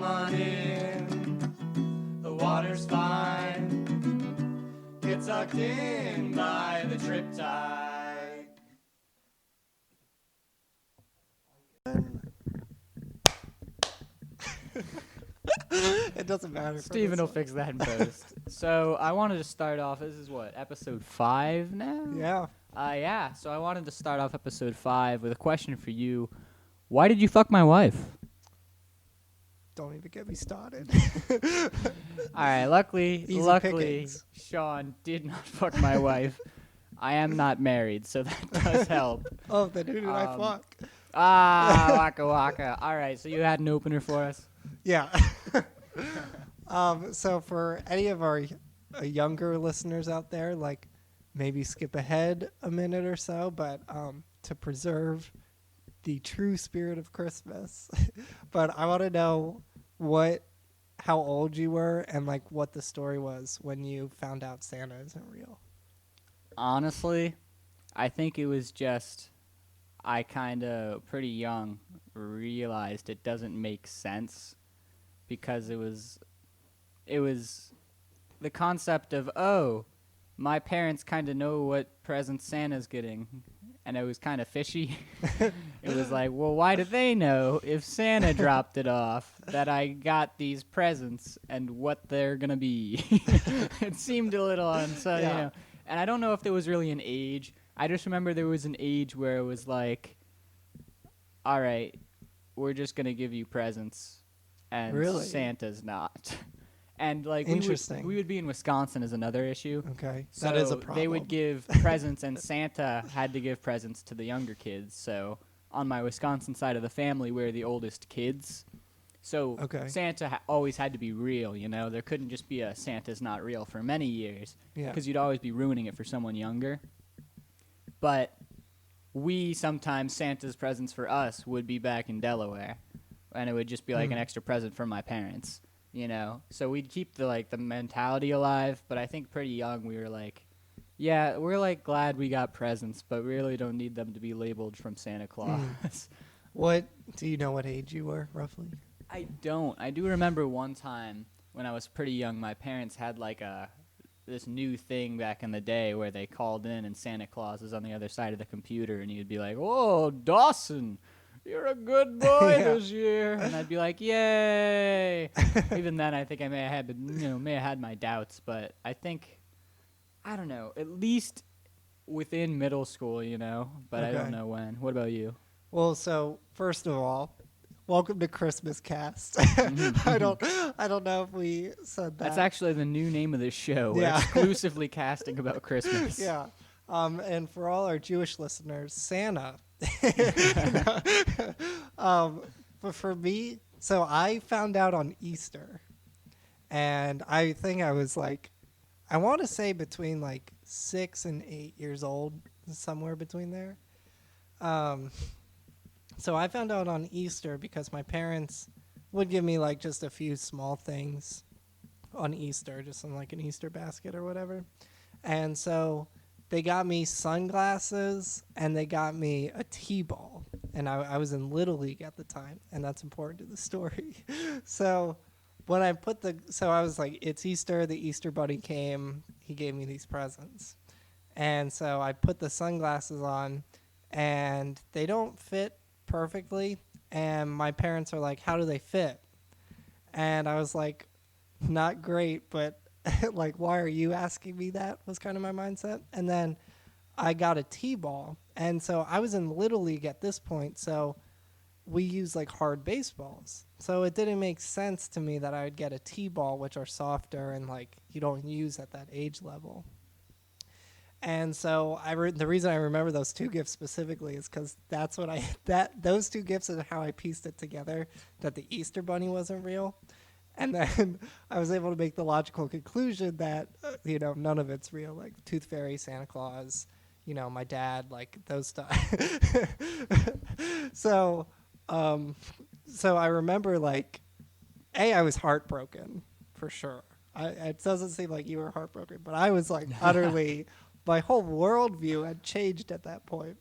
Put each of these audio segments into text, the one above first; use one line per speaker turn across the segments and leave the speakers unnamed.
on in. The water's fine. Get sucked in by the Triptide.
It doesn't matter.
Steven will fix that in post. So I wanted to start off. This is what, episode 5 now?
Yeah.
Yeah. So I wanted to start off episode 5 with a question for you. Why did you fuck my wife?
Don't even get me started.
All right. Luckily,
Easy pickings.
Sean did not fuck my wife. I am not married, so that does help.
Oh, then who did I fuck?
Waka waka. All right. So you had an opener for us?
Yeah. So for any of our younger listeners out there, like maybe skip ahead a minute or so, but to preserve the true spirit of Christmas. But I want to know how old you were and like what the story was when you found out Santa isn't real.
Honestly, I think it was just I kind of pretty young realized it doesn't make sense because it was the concept of, oh, my parents kind of know what presents Santa's getting, and it was kind of fishy. It was like, well, why do they know if Santa dropped it off that I got these presents and what they're going to be? It seemed a little uncertain,
Yeah.
you know. And I don't know if there was really an age. I just remember there was an age where it was like, all right, we're just going to give you presents, and
Really?
Santa's not. And like
Interesting.
we would be in Wisconsin is another issue.
Okay,
So
that is a problem.
they would give presents, and Santa had to give presents to the younger kids. So on my Wisconsin side of the family, we're the oldest kids. So
Okay.
Santa always had to be real, you know. There couldn't just be a Santa's not real for many years
Yeah.
because you'd always be ruining it for someone younger. But we sometimes, Santa's presents for us would be back in Delaware, and it would just be like an extra present from my parents. You know, so we'd keep the mentality alive, but I think pretty young we were like, yeah, we're like glad we got presents, but we really don't need them to be labeled from Santa Claus.
What do you know? What age you were roughly?
I don't. I do remember one time when I was pretty young, my parents had like this new thing back in the day where they called in and Santa Claus is on the other side of the computer, and you'd be like, "Oh, Dawson, you're a good boy
Yeah.
this year," and I'd be like, "Yay!" Even then, I think I may have had my doubts, but I think, I don't know, at least within middle school, you know, but I
Okay.
don't know when. What about you?
Well, so first of all, welcome to Christmas Cast. I don't know if we said that.
That's actually the new name of this show. We're
Yeah.
exclusively casting about Christmas.
Yeah. And for all our Jewish listeners, Santa. But for me, so I found out on Easter, and I think I was like, I want to say between like 6 and 8 years old, somewhere between there. So I found out on Easter because my parents would give me like just a few small things on Easter, just in like an Easter basket or whatever. And so they got me sunglasses and they got me a T-ball. And I was in Little League at the time, and that's important to the story. So when I I was like, it's Easter, the Easter bunny came, he gave me these presents. And so I put the sunglasses on, and they don't fit perfectly. And my parents are like, how do they fit? And I was like, not great, but like, why are you asking me that, was kind of my mindset. And then I got a T-ball. And so I was in Little League at this point, so we use like hard baseballs. So it didn't make sense to me that I would get a T-ball, which are softer and like you don't use at that age level. And so the reason I remember those two gifts specifically is because that's what those two gifts are how I pieced it together, that the Easter Bunny wasn't real. And then I was able to make the logical conclusion that, none of it's real, like Tooth Fairy, Santa Claus, my dad, like those stuff. So I remember like, I was heartbroken for sure. It doesn't seem like you were heartbroken, but I was like utterly, my whole worldview had changed at that point.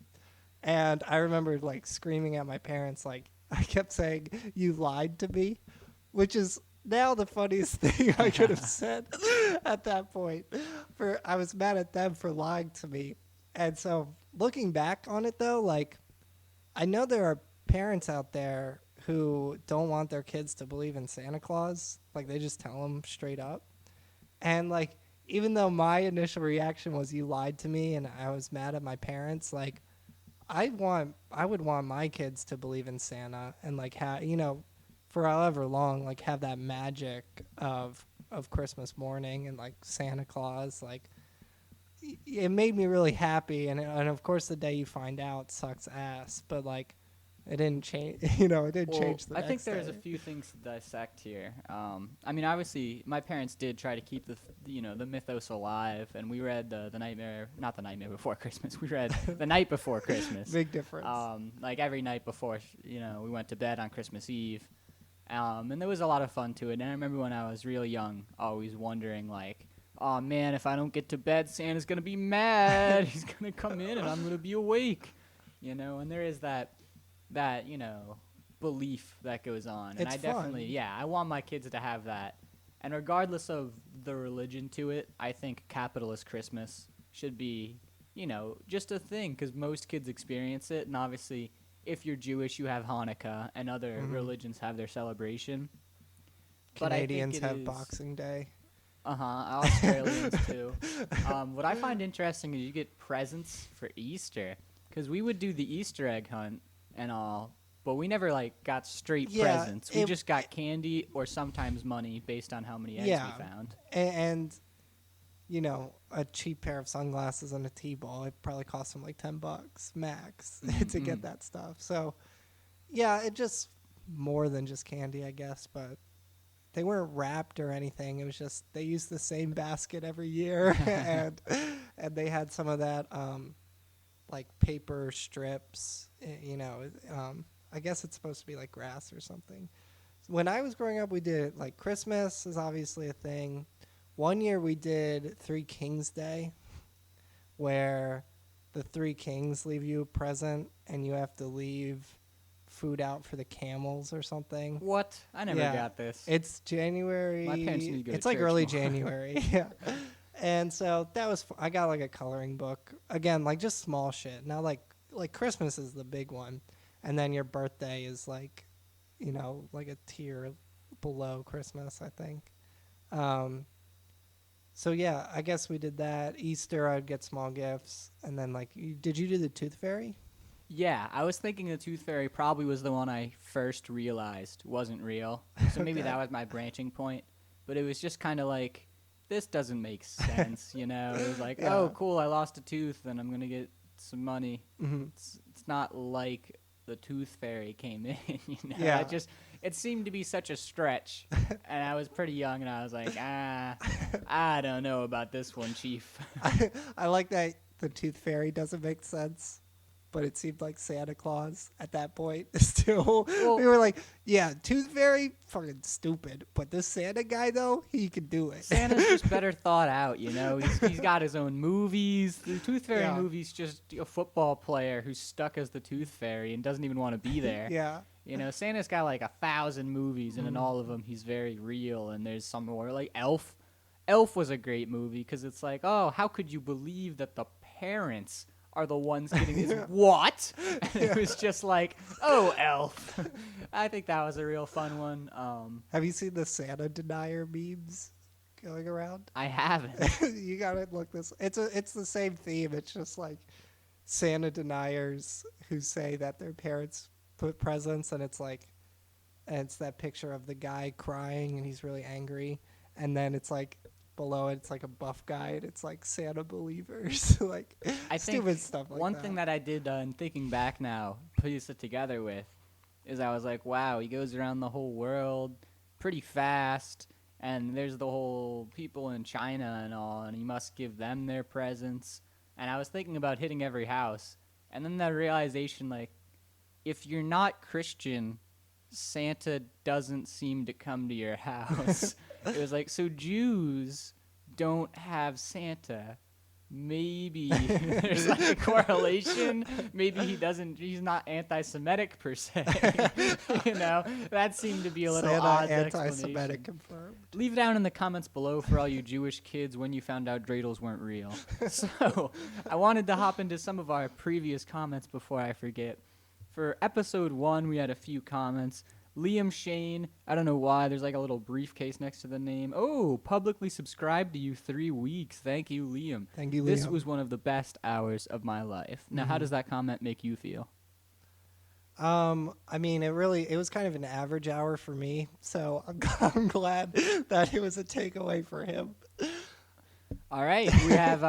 And I remember like screaming at my parents, like I kept saying, "You lied to me." which is now the funniest thing I could have said at that point. For I was mad at them for lying to me. And so looking back on it though, like I know there are parents out there who don't want their kids to believe in Santa Claus. Like they just tell them straight up. And like even though my initial reaction was you lied to me and I was mad at my parents, like I would want my kids to believe in Santa and like for however long like have that magic of Christmas morning and like Santa Claus like it made me really happy and of course the day you find out sucks ass, but like it didn't change. It didn't change the
I
next
think there's
day.
a few things to dissect here. I mean, obviously, my parents did try to keep the mythos alive, and we read not the Nightmare Before Christmas. We read The Night Before Christmas.
Big difference.
Like every night before, we went to bed on Christmas Eve, and there was a lot of fun to it. And I remember when I was real young, always wondering like, oh man, if I don't get to bed, Santa's gonna be mad. He's gonna come in, and I'm gonna be awake. And there is that belief that goes on. And
It's
I
fun.
definitely, I want my kids to have that. And regardless of the religion to it, I think capitalist Christmas should be, just a thing because most kids experience it. And obviously, if you're Jewish, you have Hanukkah and other religions have their celebration. But I think
Canadians
it
have
is-
Boxing Day.
Australians too. What I find interesting is you get presents for Easter because we would do the Easter egg hunt and all, but we never like got straight
Yeah,
presents. We just got candy or sometimes money based on how many eggs we found.
And a cheap pair of sunglasses and a T-ball, it probably cost them like $10 max to get that stuff. So, yeah, it just more than just candy, I guess, but they weren't wrapped or anything. It was just they used the same basket every year, and they had some of that like paper strips. I guess it's supposed to be like grass or something. When I was growing up, we did like Christmas is obviously a thing. One year we did Three Kings Day, where the three kings leave you a present and you have to leave food out for the camels or something.
What? I never
Yeah.
got this.
It's January.
My parents need to go to
It's like
church
early
more.
January. Yeah. And so that was I got like a coloring book. Again, like just small shit. Now like Christmas is the big one. And then your birthday is like, like a tier below Christmas, I think. So yeah, I guess we did that. Easter, I'd get small gifts, and then like, did you do the Tooth Fairy?
Yeah, I was thinking the Tooth Fairy probably was the one I first realized wasn't real. So maybe
Okay.
that was my branching point. But it was just kind of like, this doesn't make sense, It was like,
Yeah.
oh, cool, I lost a tooth, and I'm going to get some money.
Mm-hmm.
It's not like the Tooth Fairy came in,
Yeah.
It seemed to be such a stretch. And I was pretty young, and I was like, I don't know about this one, Chief.
I like that the Tooth Fairy doesn't make sense, but it seemed like Santa Claus at that point. Still,
Well-
we were like, yeah, Tooth Fairy, fucking stupid. But this Santa guy, though, he could do it.
Santa's just better thought out, He's got his own movies. The Tooth Fairy
Yeah.
movie's just a football player who's stuck as the Tooth Fairy and doesn't even want to be there.
Yeah.
Santa's got like 1,000 movies, and in all of them, he's very real. And there's some more like Elf. Elf was a great movie because it's like, oh, how could you believe that the parents are the ones getting this? What? And it was just like, oh, Elf. I think that was a real fun one.
Have you seen the Santa denier memes going around?
I haven't.
You gotta look this. It's the same theme. It's just like Santa deniers who say that their parents put presents, and it's that picture of the guy crying and he's really angry, and then it's like below it, it's like a buff guy, and it's like Santa believers, like
I think
stupid stuff like
one
that.
thing that I did, in thinking back now, piece it together with, is I was like, wow, he goes around the whole world pretty fast, and there's the whole people in China and all, and he must give them their presents. And I was thinking about hitting every house, and then that realization, like, if you're not Christian, Santa doesn't seem to come to your house. It was like, so Jews don't have Santa, maybe there's like a correlation. Maybe he's not anti-Semitic per se. That seemed to be a little
Santa
odd
anti-Semitic
explanation.
confirmed.
Leave down in the comments below for all you Jewish kids when you found out dreidels weren't real. So I wanted to hop into some of our previous comments before I forget. For episode 1, we had a few comments. Liam Shane, I don't know why, there's like a little briefcase next to the name. Oh, publicly subscribed to you 3 weeks. Thank you, Liam.
Thank you, Liam.
This was one of the best hours of my life. Now, how does that comment make you feel?
I mean, it was kind of an average hour for me, so I'm glad that it was a takeaway for him.
All right, we have,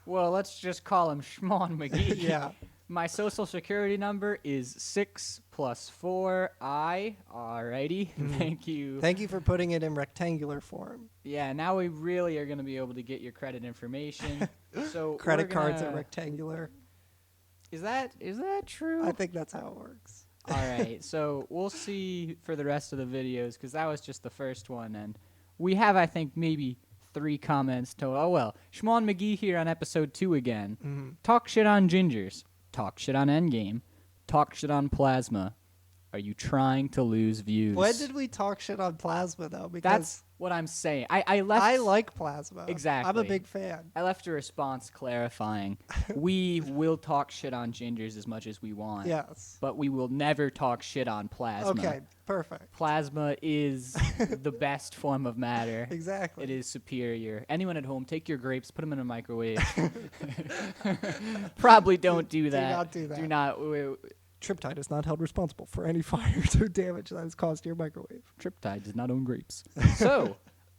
well, let's just call him Shmon McGee.
Yeah.
My social security number is 6 + 4 I. Alrighty, thank you.
Thank you for putting it in rectangular form.
Yeah, now we really are going to be able to get your credit information. So
Credit cards are rectangular.
Is that true?
I think that's how it works.
All right, so we'll see for the rest of the videos because that was just the first one, and we have, I think, maybe 3 comments total. Oh well, Shmon McGee here on episode 2 again. Talk shit on gingers. Talk shit on Endgame. Talk shit on Plasma. Are you trying to lose views?
When did we talk shit on Plasma, though? Because
That's what I'm saying. I left.
I like Plasma.
Exactly.
I'm a big fan.
I left a response clarifying. We will talk shit on gingers as much as we want.
Yes.
But we will never talk shit on Plasma.
Okay, perfect.
Plasma is the best form of matter.
Exactly.
It is superior. Anyone at home, take your grapes, put them in a microwave. Probably don't do that.
Do not do that.
Do not.
Triptide is not held responsible for any fire or damage that is caused to your microwave.
Triptide does not own grapes. So,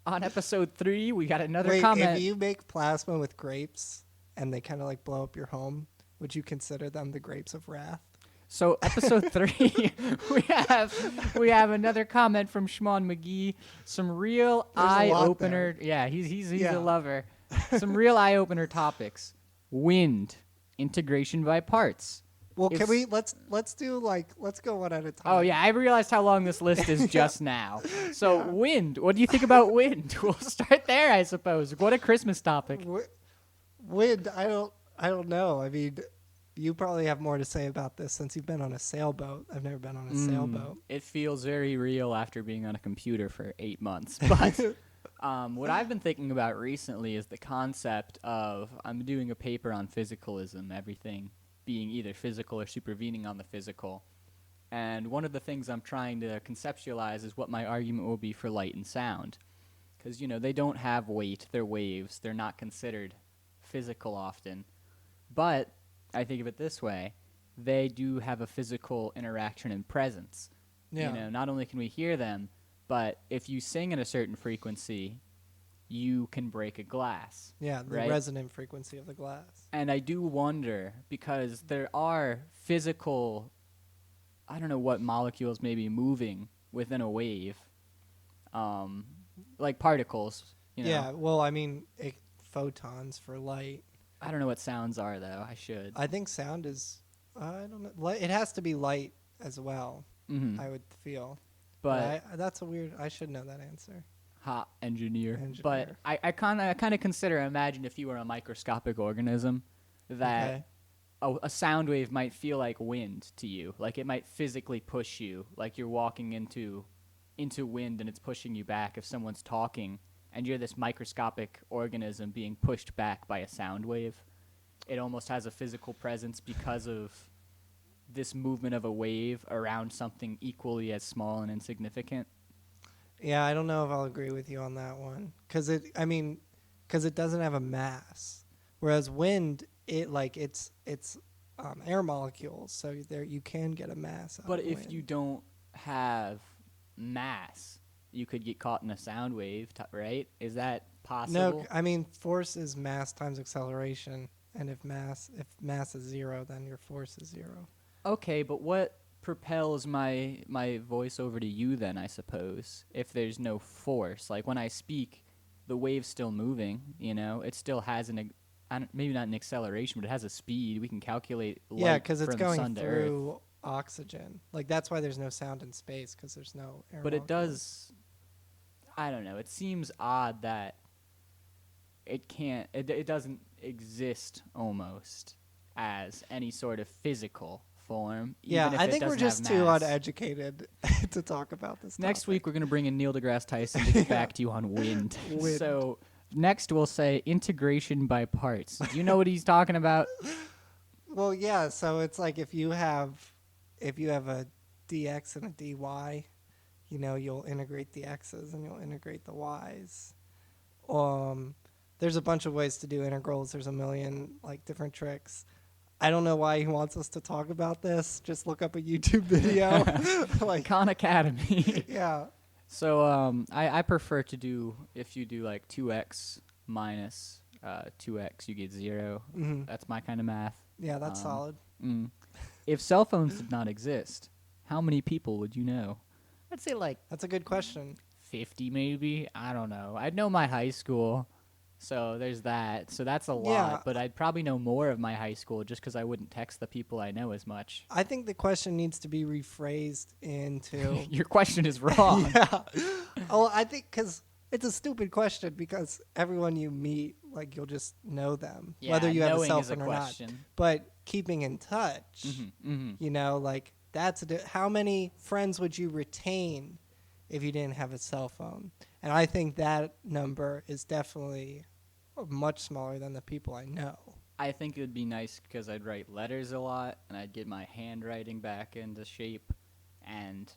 on episode 3, we got another
Wait,
comment.
if you make plasma with grapes and they kind of like blow up your home, would you consider them the grapes of wrath?
So episode 3, we have another comment from Shmon McGee. Some real eye opener. Yeah, he's a lover. Some real eye opener topics. Wind, integration by parts.
Well, can we let's do let's go one at a time.
Oh yeah, I realized how long this list is just now. So wind. What do you think about wind? We'll start there, I suppose. What a Christmas topic.
Wind. I don't know. I mean, you probably have more to say about this since you've been on a sailboat. I've never been on a sailboat.
It feels very real after being on a computer for 8 months. But what I've been thinking about recently is the concept of I'm doing a paper on physicalism, everything being either physical or supervening on the physical. And one of the things I'm trying to conceptualize is what my argument will be for light and sound. Because, they don't have weight. They're waves. They're not considered physical often. But I think of it this way. They do have a physical interaction and presence.
Yeah.
Not only can we hear them, but if you sing at a certain frequency, you can break a glass.
Yeah, the resonant frequency of the glass.
And I do wonder, because there are physical, I don't know what molecules may be moving within a wave, like particles.
Yeah, well, I mean, photons for light.
I don't know what sounds are, though. I should.
I think sound is, I don't know. It has to be light as well, I would feel.
But
that's a weird, I should know that answer.
Hot engineer. But I kind of consider, imagine if you were a microscopic organism, that a sound wave might feel like wind to you. Like it might physically push you, like you're walking into wind and it's pushing you back if someone's talking and you're this microscopic organism being pushed back by a sound wave. It almost has a physical presence because of this movement of a wave around something equally as small and insignificant.
Yeah, I don't know if I'll agree with you on that one, because it doesn't have a mass, whereas wind, it's air molecules, so there you can get a mass.
But if you don't have mass, you could get caught in a sound wave, right? Is that possible?
No, I mean force is mass times acceleration, and if mass is 0, then your force is 0.
Okay, but what propels my voice over to you then, I suppose, if there's no force? Like when I speak, the wave's still moving, it still has maybe not an acceleration, but it has a speed. We can calculate light.
Yeah, because it's
from
going
sun to
through
earth.
oxygen. Like that's why there's no sound in space, because there's no air.
But it
molecules.
does, I don't know, it seems odd that it can't, it doesn't, exist almost as any sort of physical form.
Yeah,
even if
I
it
think we're
doesn't have
just too
mass.
uneducated to talk about this.
Next
topic.
week, we're going to bring in Neil deGrasse Tyson to get back to you on wind.
Wind.
So next, we'll say integration by parts. Do you know what he's talking about?
Well, yeah. So it's like if you have a dx and a dy, you'll integrate the x's and you'll integrate the y's. There's a bunch of ways to do integrals. There's a million like different tricks. I don't know why he wants us to talk about this. Just look up a YouTube video. Like,
Khan Academy.
yeah.
So I prefer to do, if you do like 2x minus 2x, you get 0.
Mm-hmm.
That's my kind of math.
Yeah, that's solid.
If cell phones did not exist, how many people would you know? I'd say like
That's a good question.
50 maybe. I don't know. I'd know my high school. So there's that. So that's a lot.
Yeah.
But I'd probably know more of my high school just because I wouldn't text the people I know as much.
I think the question needs to be rephrased into.
Your question is wrong.
Yeah. Oh, I think because it's a stupid question because everyone you meet, like, you'll just know them,
Yeah,
whether you have a
knowing
cell
is a
phone or not.
question.
But keeping in touch, like, how many friends would you retain if you didn't have a cell phone? And I think that number is definitely much smaller than the people I know.
I think it would be nice because I'd write letters a lot and I'd get my handwriting back into shape. And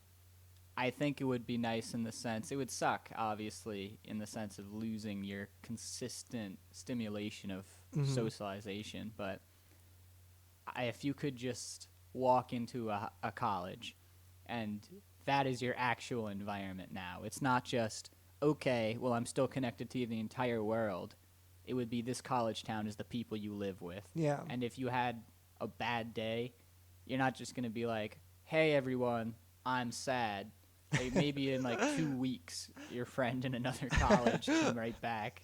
I think it would be nice in the sense, it would suck, obviously, in the sense of losing your consistent stimulation of socialization. But if you could just walk into a college and that is your actual environment now. It's not just, okay, well, I'm still connected to the entire world. It would be this college town is the people you live with.
Yeah.
And if you had a bad day, you're not just going to be like, hey, everyone, I'm sad. Hey, maybe in like 2 weeks, your friend in another college came right back.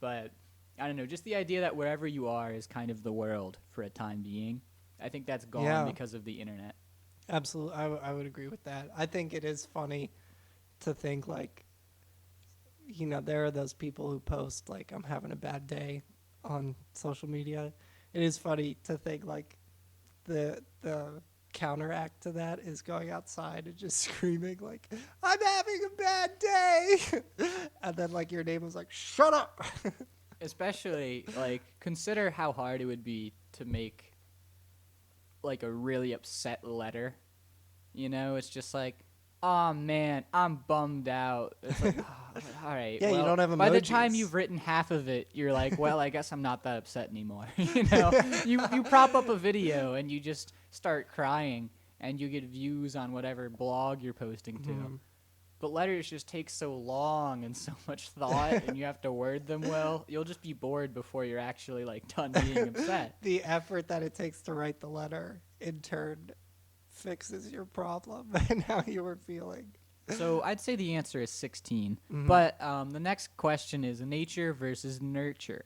But I don't know, just the idea that wherever you are is kind of the world for a time being. I think that's gone because of the internet.
Absolutely. I would agree with that. I think it is funny to think like, there are those people who post like, I'm having a bad day on social media. It is funny to think like the counteract to that is going outside and just screaming like, I'm having a bad day. And then like your neighbor's like, shut up.
Especially like consider how hard it would be to make like a really upset letter. It's just like, oh man, I'm bummed out. It's like, oh, all right.
Yeah,
well,
you don't have emojis.
By the time you've written half of it, you're like, well, I guess I'm not that upset anymore. You prop up a video and you just start crying and you get views on whatever blog you're posting to.
Mhm.
But letters just take so long and so much thought and you have to word them well. You'll just be bored before you're actually like done being upset.
The effort that it takes to write the letter in turn fixes your problem and how you were feeling.
So I'd say the answer is 16.
Mhm.
But the next question is nature versus nurture.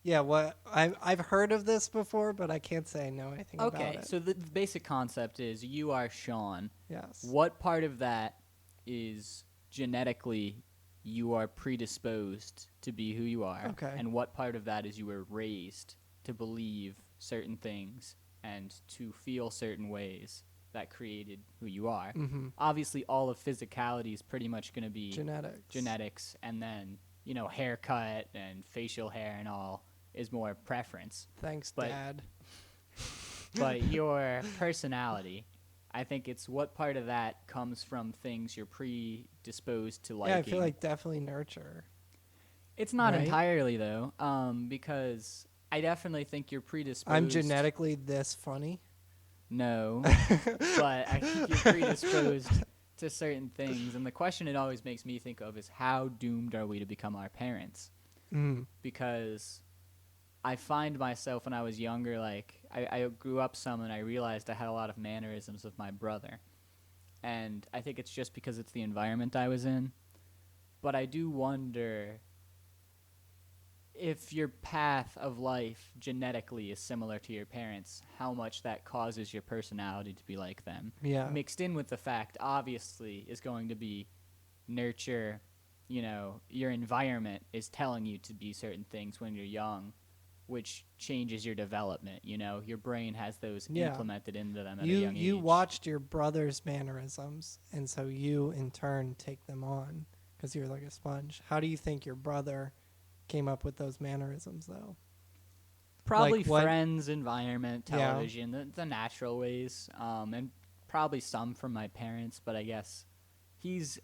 Yeah, I've heard of this before, but I can't say I know anything about
Okay,
it.
so the basic concept is you are Sean.
Yes.
What part of that is genetically you are predisposed to be who you are?
Okay.
And what part of that is you were raised to believe certain things and to feel certain ways that created who you are?
Mm-hmm.
Obviously, all of physicality is pretty much going to be
Genetics.
and then, haircut and facial hair and all is more preference.
Thanks,
But-
Dad.
But your personality, I think it's what part of that comes from things you're predisposed to liking.
Yeah, I feel like definitely nurture.
It's not
Right?
entirely, though, because I definitely think you're predisposed.
I'm genetically this funny.
No, but I think you're predisposed to certain things. And the question it always makes me think of is how doomed are we to become our parents?
Mm.
Because I find myself when I was younger, like I grew up some and I realized I had a lot of mannerisms of my brother. And I think it's just because it's the environment I was in. But I do wonder if your path of life genetically is similar to your parents, how much that causes your personality to be like them.
Yeah.
Mixed in with the fact, obviously, is going to be nurture. Your environment is telling you to be certain things when you're young. which changes your development. You know, your brain has those
Yeah.
implemented into them at a
You
young age.
watched your brother's mannerisms, and so you in turn take them on because you're like a sponge. How do you think your brother came up with those mannerisms, though?
Probably
Like what-
friends, environment,
Yeah.
television, the natural ways, and probably some from my parents. But I guess he's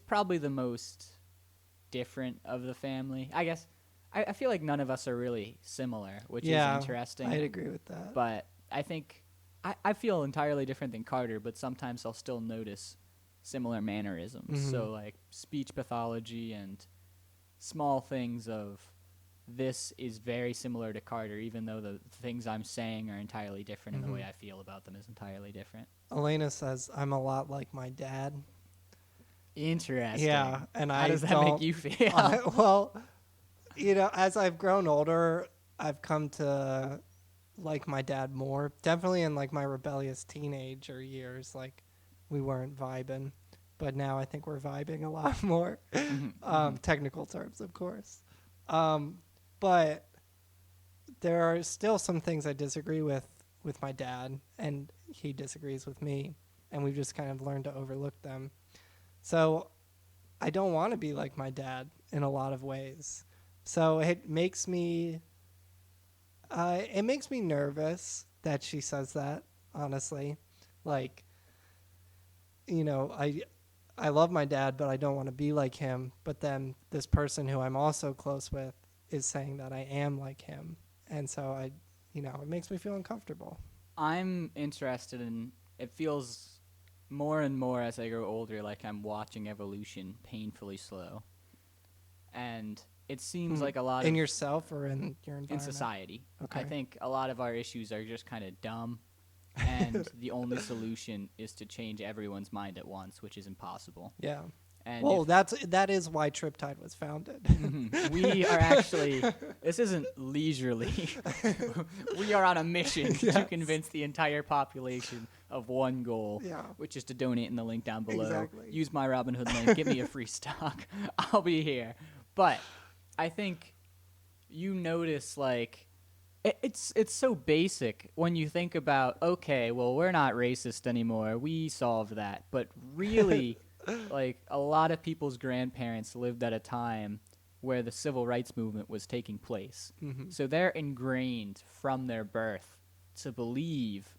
probably the most different of the family. I guess I feel like none of us are really similar, which is interesting.
I'd agree with that.
But I think I feel entirely different than Carter, but sometimes I'll still notice similar mannerisms.
Mhm.
So like speech pathology and small things of this is very similar to Carter, even though the things I'm saying are entirely different and the way I feel about them is entirely different.
Elena says I'm a lot like my dad.
Interesting.
Yeah, and
How
I
does that
don't,
make you feel?
well, you know, as I've grown older, I've come to like my dad more. Definitely in like my rebellious teenager years, like we weren't vibing, but now I think we're vibing a lot more. Technical terms, of course. But there are still some things I disagree with my dad, and he disagrees with me, and we've just kind of learned to overlook them. So I don't want to be like my dad in a lot of ways. So it makes me nervous that she says that, honestly. Like, you know, I love my dad, but I don't want to be like him. But then this person who I'm also close with is saying that I am like him. And so it makes me feel uncomfortable.
I'm interested in, it feels more and more as I grow older like I'm watching evolution painfully slow. And it seems like a lot
in
of
yourself or in your environment?
in society.
Okay.
I think a lot of our issues are just kind of dumb, and the only solution is to change everyone's mind at once, which is impossible.
Yeah.
And
Well,
if-
that is why Triptide was founded.
we are actually, this isn't leisurely. We are on a mission to
Yes.
convince the entire population of one goal,
Yeah.
which is to donate in the link down below.
Exactly.
Use my Robinhood link, get me a free stock. I'll be here. But I think you notice, like, it's so basic when you think about, okay, well, we're not racist anymore. We solved that. But really, like, a lot of people's grandparents lived at a time where the civil rights movement was taking place. So they're ingrained from their birth to believe,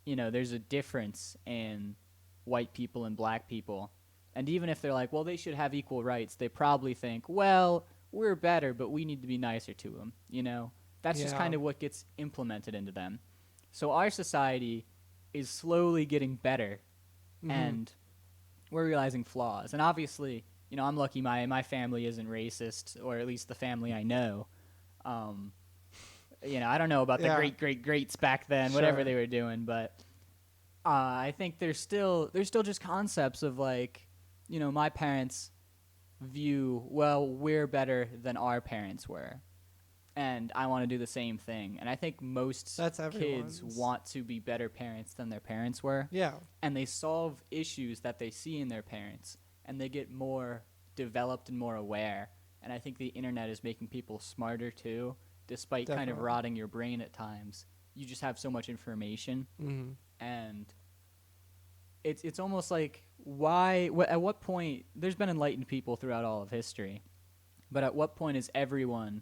there's a difference in white people and black people. And even if they're like, well, they should have equal rights, they probably think, well, we're better, but we need to be nicer to them, That's just
Yeah.
kind of what gets implemented into them. So our society is slowly getting better, and we're realizing flaws. And obviously, I'm lucky my family isn't racist, or at least the family I know. I don't know about the
Yeah.
greats back then, whatever
Sure.
they were doing, but I think there's still just concepts of, like, my parents view, well, we're better than our parents were, and I want to do the same thing. And I think most
That's
kids
everyone's.
want to be better parents than their parents were,
Yeah.
and they solve issues that they see in their parents, and they get more developed and more aware. And I think the internet is making people smarter too, despite kind of
Definitely.
rotting your brain at times. You just have so much information, and it's almost like, at what point, there's been enlightened people throughout all of history, but at what point is everyone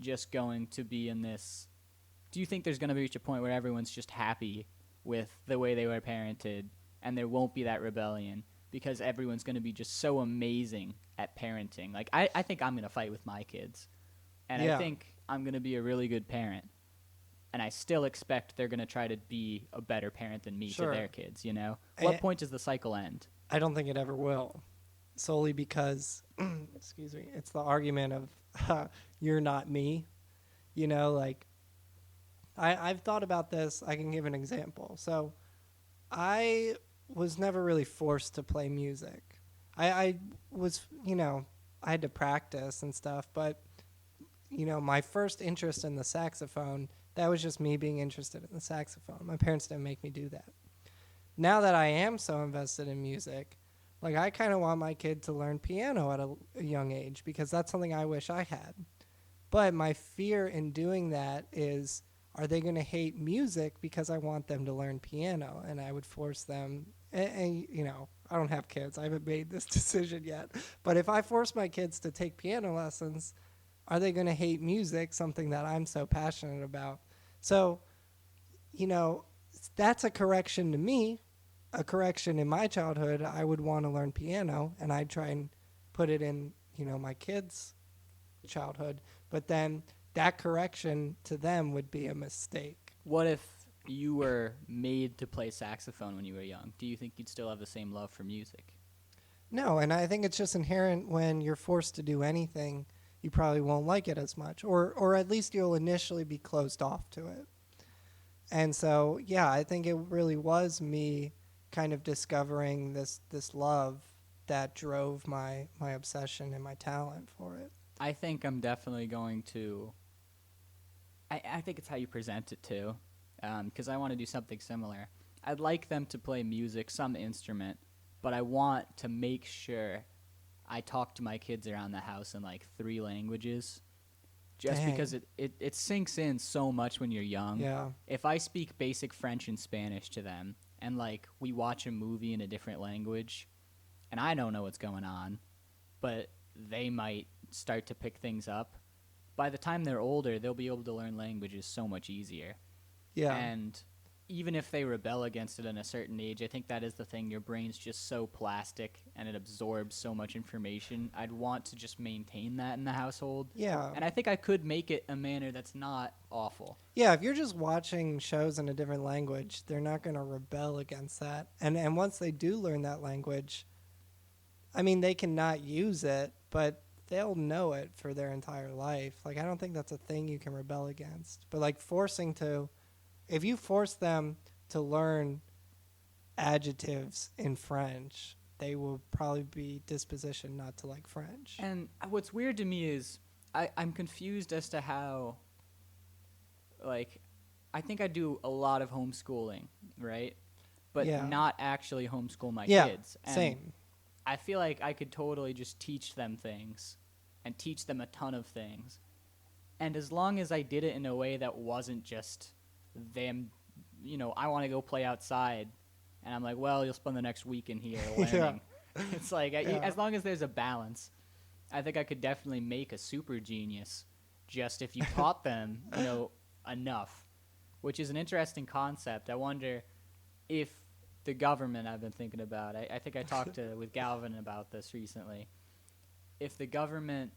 just going to be in this, do you think there's going to reach a point where everyone's just happy with the way they were parented, and there won't be that rebellion because everyone's going to be just so amazing at parenting? Like, I think I'm going to fight with my kids, and
Yeah.
I think I'm going to be a really good parent, and I still expect they're going to try to be a better parent than me
Sure.
to their kids, What
Eh,
point does the cycle end?
I don't think it ever will, solely because, excuse me, it's the argument of you're not me. Like I've thought about this. I can give an example. So I was never really forced to play music. I was, I had to practice and stuff, but my first interest in the saxophone, that was just me being interested in the saxophone. My parents didn't make me do that. Now that I am so invested in music, like, I kind of want my kid to learn piano at a young age, because that's something I wish I had. But my fear in doing that is, are they going to hate music because I want them to learn piano? And I would force them, and I don't have kids. I haven't made this decision yet. But if I force my kids to take piano lessons, are they going to hate music, something that I'm so passionate about? So, you know, that's a correction to me. A correction in my childhood, I would want to learn piano, and I'd try and put it in, my kids' childhood. But then that correction to them would be a mistake.
What if you were made to play saxophone when you were young? Do you think you'd still have the same love for music?
No, and I think it's just inherent when you're forced to do anything, you probably won't like it as much, or at least you'll initially be closed off to it. And so, yeah, I think it really was me kind of discovering this love that drove my obsession and my talent for it.
I think I'm definitely going to. I think it's how you present it too, because I want to do something similar. I'd like them to play music, some instrument, but I want to make sure I talk to my kids around the house in like 3 languages, just
Dang.
because it sinks in so much when you're young.
Yeah.
If I speak basic French and Spanish to them, and like we watch a movie in a different language, and I don't know what's going on, but they might start to pick things up. By the time they're older, they'll be able to learn languages so much easier.
Yeah.
And even if they rebel against it at a certain age, I think that is the thing. Your brain's just so plastic and it absorbs so much information. I'd want to just maintain that in the household.
Yeah.
And I think I could make it a manner that's not awful.
Yeah, if you're just watching shows in a different language, they're not going to rebel against that. And once they do learn that language, I mean, they cannot use it, but they'll know it for their entire life. Like, I don't think that's a thing you can rebel against. But, like, if you force them to learn adjectives in French, they will probably be dispositioned not to like French.
And what's weird to me is I'm confused as to how, like, I think I do a lot of homeschooling, right? But
Yeah.
not actually homeschool my
Yeah,
kids. And
same.
I feel like I could totally just teach them things and teach them a ton of things. And as long as I did it in a way that wasn't just them, I want to go play outside. And I'm like, well, you'll spend the next week in here learning. It's like, as long as there's a balance, I think I could definitely make a super genius just if you taught them, enough, which is an interesting concept. I wonder if the government, I've been thinking about, I think I talked with Galvin about this recently. If the government,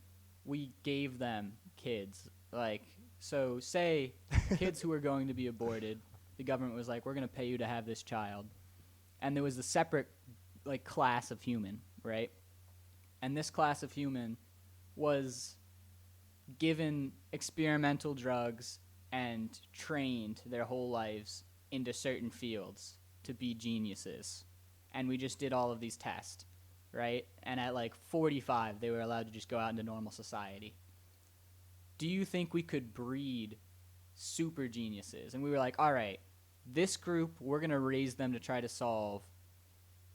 we gave them kids, like, so say kids who are going to be aborted, the government was like, we're going to pay you to have this child. And there was a separate, like, class of human, right? And this class of human was given experimental drugs and trained their whole lives into certain fields to be geniuses. And we just did all of these tests, right? And at like 45, they were allowed to just go out into normal society. Do you think we could breed super geniuses? And we were like, all right, this group, we're going to raise them to try to solve,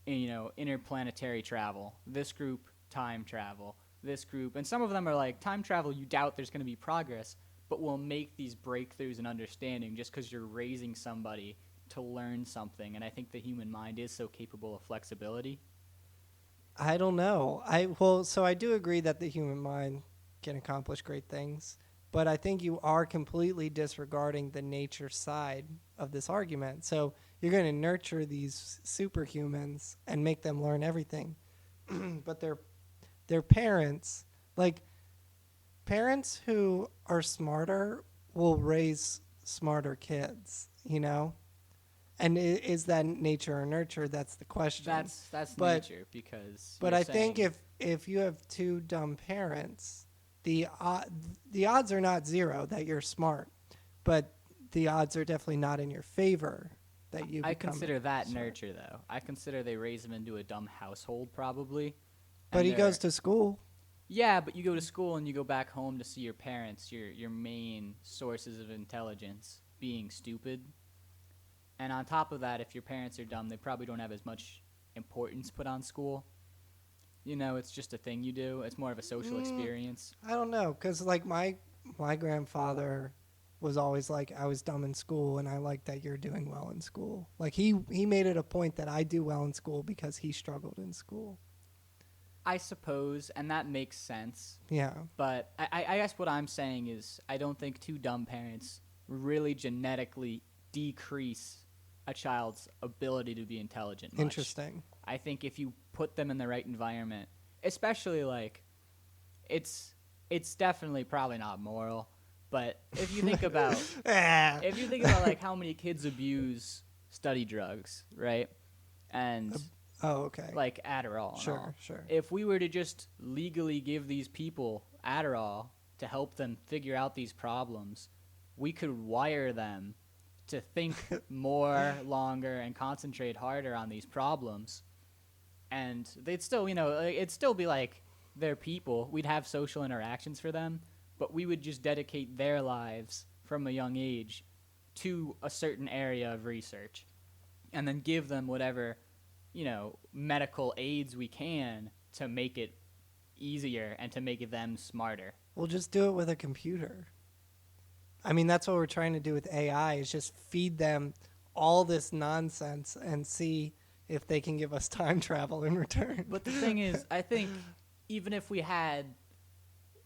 interplanetary travel. This group, time travel. This group, and some of them are like, time travel, you doubt there's going to be progress, but we'll make these breakthroughs in understanding just because you're raising somebody to learn something. And I think the human mind is so capable of flexibility.
I don't know. So I do agree that the human mind can accomplish great things, but I think you are completely disregarding the nature side of this argument. So you're going to nurture these superhumans and make them learn everything, but their parents, like parents who are smarter will raise smarter kids, And is that nature or nurture? That's the question.
That's nature, because.
But I think if you have 2 dumb parents, the odds are not 0 that you're smart, but the odds are definitely not in your favor that you.
I consider that
smart.
nurture, though. I consider they raise him into a dumb household, probably.
But he goes to school.
Yeah, but you go to school and you go back home to see your parents, your main sources of intelligence, being stupid. And on top of that, if your parents are dumb, they probably don't have as much importance put on school. It's just a thing you do. It's more of a social experience.
I don't know, because like my my grandfather was always like, I was dumb in school and I like that you're doing well in school. Like he made it a point that I do well in school because he struggled in school.
I suppose, and that makes sense.
Yeah.
But I guess what I'm saying is I don't think two dumb parents really genetically decrease a child's ability to be intelligent much.
Interesting.
I think if you put them in the right environment, especially like it's definitely probably not moral, but if you think about like how many kids abuse study drugs, right? And
Oh, okay.
like Adderall and all.
Sure.
If we were to just legally give these people Adderall to help them figure out these problems, we could wire them to think more, longer, and concentrate harder on these problems. And they'd still, it'd still be like they're people. We'd have social interactions for them, but we would just dedicate their lives from a young age to a certain area of research and then give them whatever medical aids we can to make it easier and to make them smarter.
We'll just do it with a computer. I mean, that's what we're trying to do with AI is just feed them all this nonsense and see if they can give us time travel in return.
But the thing is, I think even if we had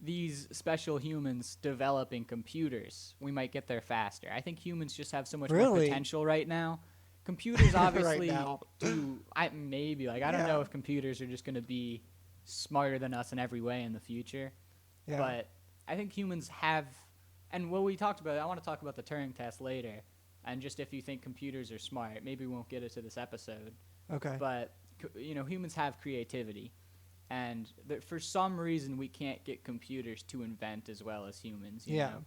these special humans developing computers, we might get there faster. I think humans just have so much more potential right now. Computers obviously do. I don't know if computers are just going to be smarter than us in every way in the future. Yeah. But I think humans have, and what we talked about, I want to talk about the Turing test later, and just if you think computers are smart, maybe we won't get into this episode.
Okay.
But humans have creativity, and for some reason we can't get computers to invent as well as humans. You know?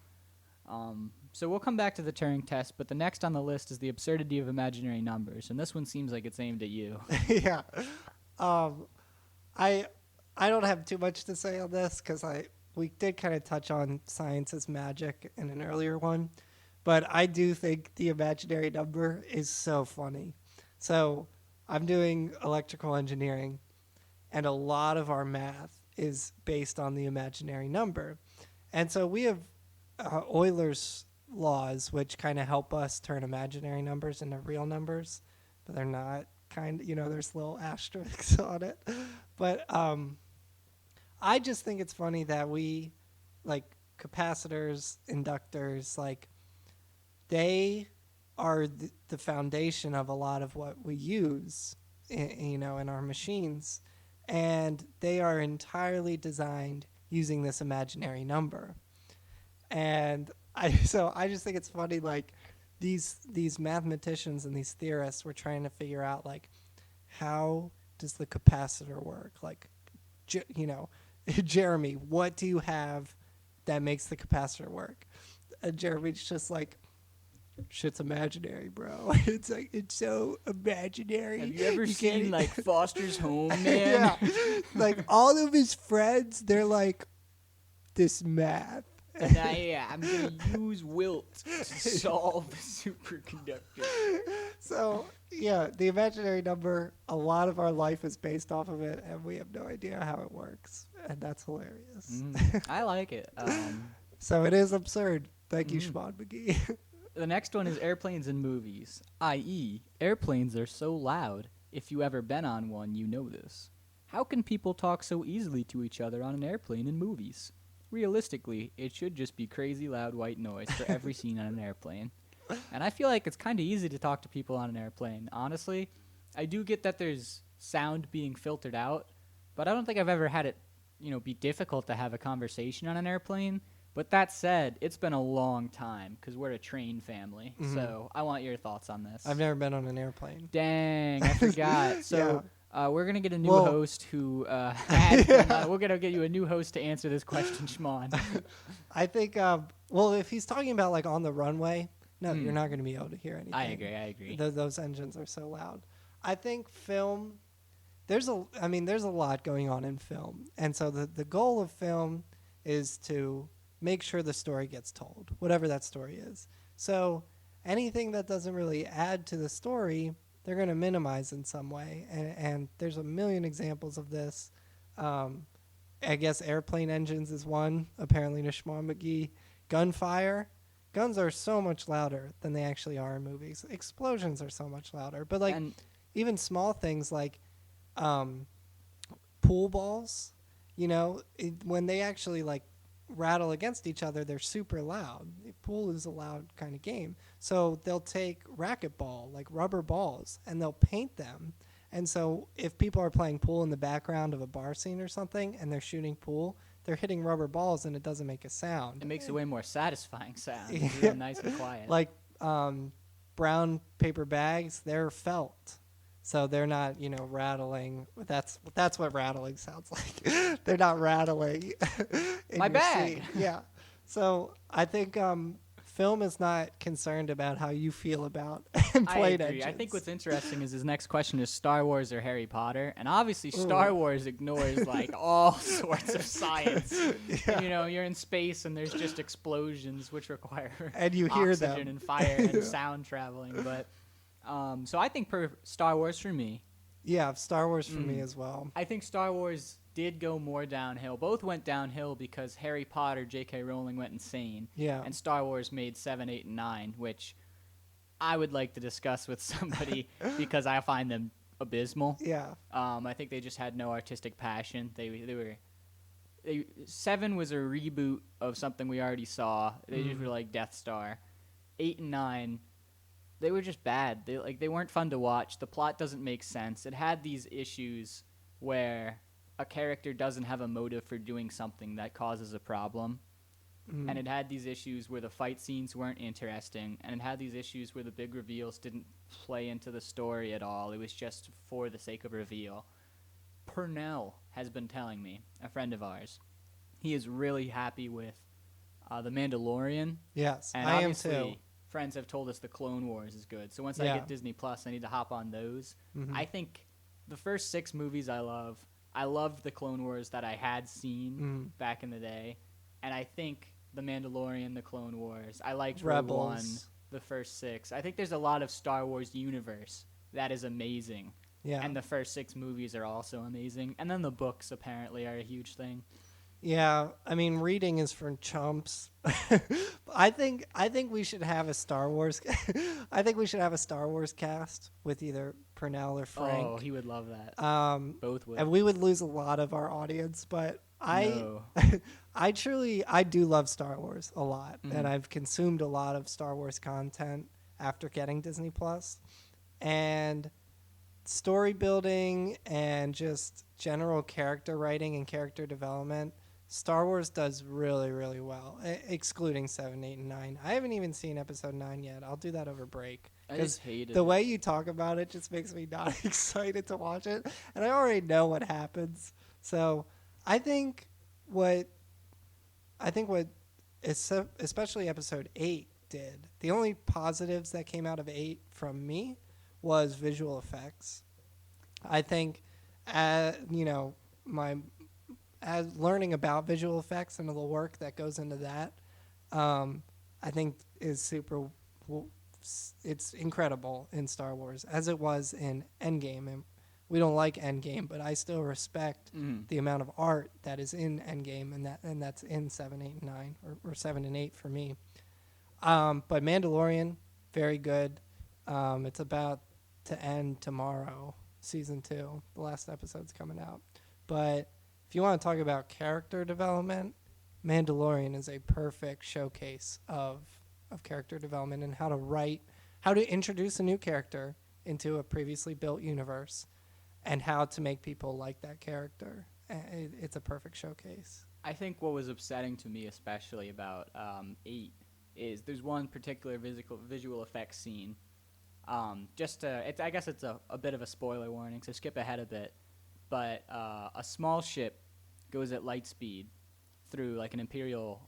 So we'll come back to the Turing test, but the next on the list is the absurdity of imaginary numbers, and this one seems like it's aimed at you.
Yeah. I don't have too much to say on this because we did kind of touch on science as magic in an earlier one, but I do think the imaginary number is so funny. So I'm doing electrical engineering, and a lot of our math is based on the imaginary number. And so we have Euler's laws, which kind of help us turn imaginary numbers into real numbers, but they're not there's little asterisks on it. But I just think it's funny that we, like capacitors, inductors, like they are the foundation of a lot of what we use, in our machines, and they are entirely designed using this imaginary number. And I just think it's funny, like these mathematicians and these theorists were trying to figure out, like, how does the capacitor work? Like, Jeremy, what do you have that makes the capacitor work? And Jeremy's just like, shit's imaginary, bro. It's like, it's so imaginary.
Have you ever seen like Foster's Home, man?
Yeah. Like all of his friends, they're like, this math.
And I'm going to use Wilt to solve the superconductor.
So, yeah, the imaginary number, a lot of our life is based off of it, and we have no idea how it works. And that's hilarious.
I like it.
So it is absurd. Thank you, Shimon McGee.
The next one is airplanes and movies, i.e., airplanes are so loud. If you ever been on one, you know this. How can people talk so easily to each other on an airplane in movies? Realistically, it should just be crazy loud white noise for every scene on an airplane. And I feel like it's kind of easy to talk to people on an airplane. Honestly, I do get that there's sound being filtered out, but I don't think I've ever had it, be difficult to have a conversation on an airplane. But that said, it's been a long time because we're a train family. Mm-hmm. So I want your thoughts on this.
I've never been on an airplane.
Dang, I forgot. So we're going to get a new host who we're going to get you a new host to answer this question, Shimon.
I think, if he's talking about like on the runway, no, you're not going to be able to hear anything.
I agree.
Those engines are so loud. I think film, there's a lot going on in film. And so the goal of film is to make sure the story gets told, whatever that story is. So anything that doesn't really add to the story, they're going to minimize in some way. And there's a million examples of this. I guess airplane engines is one, apparently to Shimon McGee. gunfire. Guns are so much louder than they actually are in movies. Explosions are so much louder. But like
And
even small things like pool balls, when they actually like rattle against each other, they're super loud. Pool is a loud kind of game. So they'll take racquetball, like rubber balls, and they'll paint them. And so if people are playing pool in the background of a bar scene or something and they're shooting pool, they're hitting rubber balls and it doesn't make a sound.
it makes a way more satisfying sound.
Yeah.
It's real nice and quiet.
Like brown paper bags, they're felt. So they're not, rattling. That's what rattling sounds like. They're not rattling. In
My
your
bag.
seat. Yeah. So I think film is not concerned about how you feel about played
I agree.
engines.
I think what's interesting is his next question is Star Wars or Harry Potter, and obviously Star Wars ignores like all sorts of science.
Yeah.
You're in space and there's just explosions which require
And you hear
oxygen
them.
and fire and sound traveling. But so I think Star Wars for me.
Yeah, Star Wars for me as well.
I think Star Wars did go more downhill. Both went downhill because Harry Potter, J.K. Rowling went insane.
Yeah.
And Star Wars made 7, 8, and 9, which I would like to discuss with somebody because I find them abysmal.
Yeah.
I think they just had no artistic passion. They 7 was a reboot of something we already saw. They just were like Death Star. 8 and 9, they were just bad. They weren't fun to watch. The plot doesn't make sense. It had these issues where a character doesn't have a motive for doing something that causes a problem. And it had these issues where the fight scenes weren't interesting, and it had these issues where the big reveals didn't play into the story at all. It was just for the sake of reveal. Purnell has been telling me, a friend of ours, he is really happy with The Mandalorian.
Yes,
And
I am
obviously,
too.
friends have told us The Clone Wars is good. So once I
Yeah.
get Disney Plus, I need to hop on those.
Mhm.
I think the first 6 movies I love. I loved the Clone Wars that I had seen back in the day. And I think The Mandalorian, The Clone Wars. I liked Rogue One,
Rebels.
the first 6. I think there's a lot of Star Wars universe that is amazing.
Yeah.
And the first 6 movies are also amazing. And then the books apparently are a huge thing.
Yeah, I mean, reading is for chumps. I think we should have a Star Wars. I think we should have a Star Wars cast with either Purnell or Frank.
Oh, he would love that. Both would.
And we would lose a lot of our audience, but
No.
I do love Star Wars a lot, and I've consumed a lot of Star Wars content after getting Disney Plus, and story building and just general character writing and character development. Star Wars does really, really well, excluding 7, 8, and 9. I haven't even seen episode 9 yet. I'll do that over break.
I just hated
the
it.
way you talk about it just makes me not excited to watch it. And I already know what happens. So I think what especially episode 8 did, the only positives that came out of 8 from me was visual effects. I think, as learning about visual effects and the work that goes into that, I think is super. It's incredible in Star Wars, as it was in Endgame. And we don't like Endgame, but I still respect the amount of art that is in Endgame, and that's in 7, 8, and 9, or 7 and 8 for me. But Mandalorian, very good. It's about to end tomorrow, season 2. The last episode's coming out, but if you want to talk about character development, Mandalorian is a perfect showcase of character development and how to introduce a new character into a previously built universe and how to make people like that character. It's a perfect showcase.
I think what was upsetting to me, especially about 8, is there's one particular visual effects scene. I guess it's a bit of a spoiler warning, so skip ahead a bit. But a small ship goes at light speed through like an Imperial,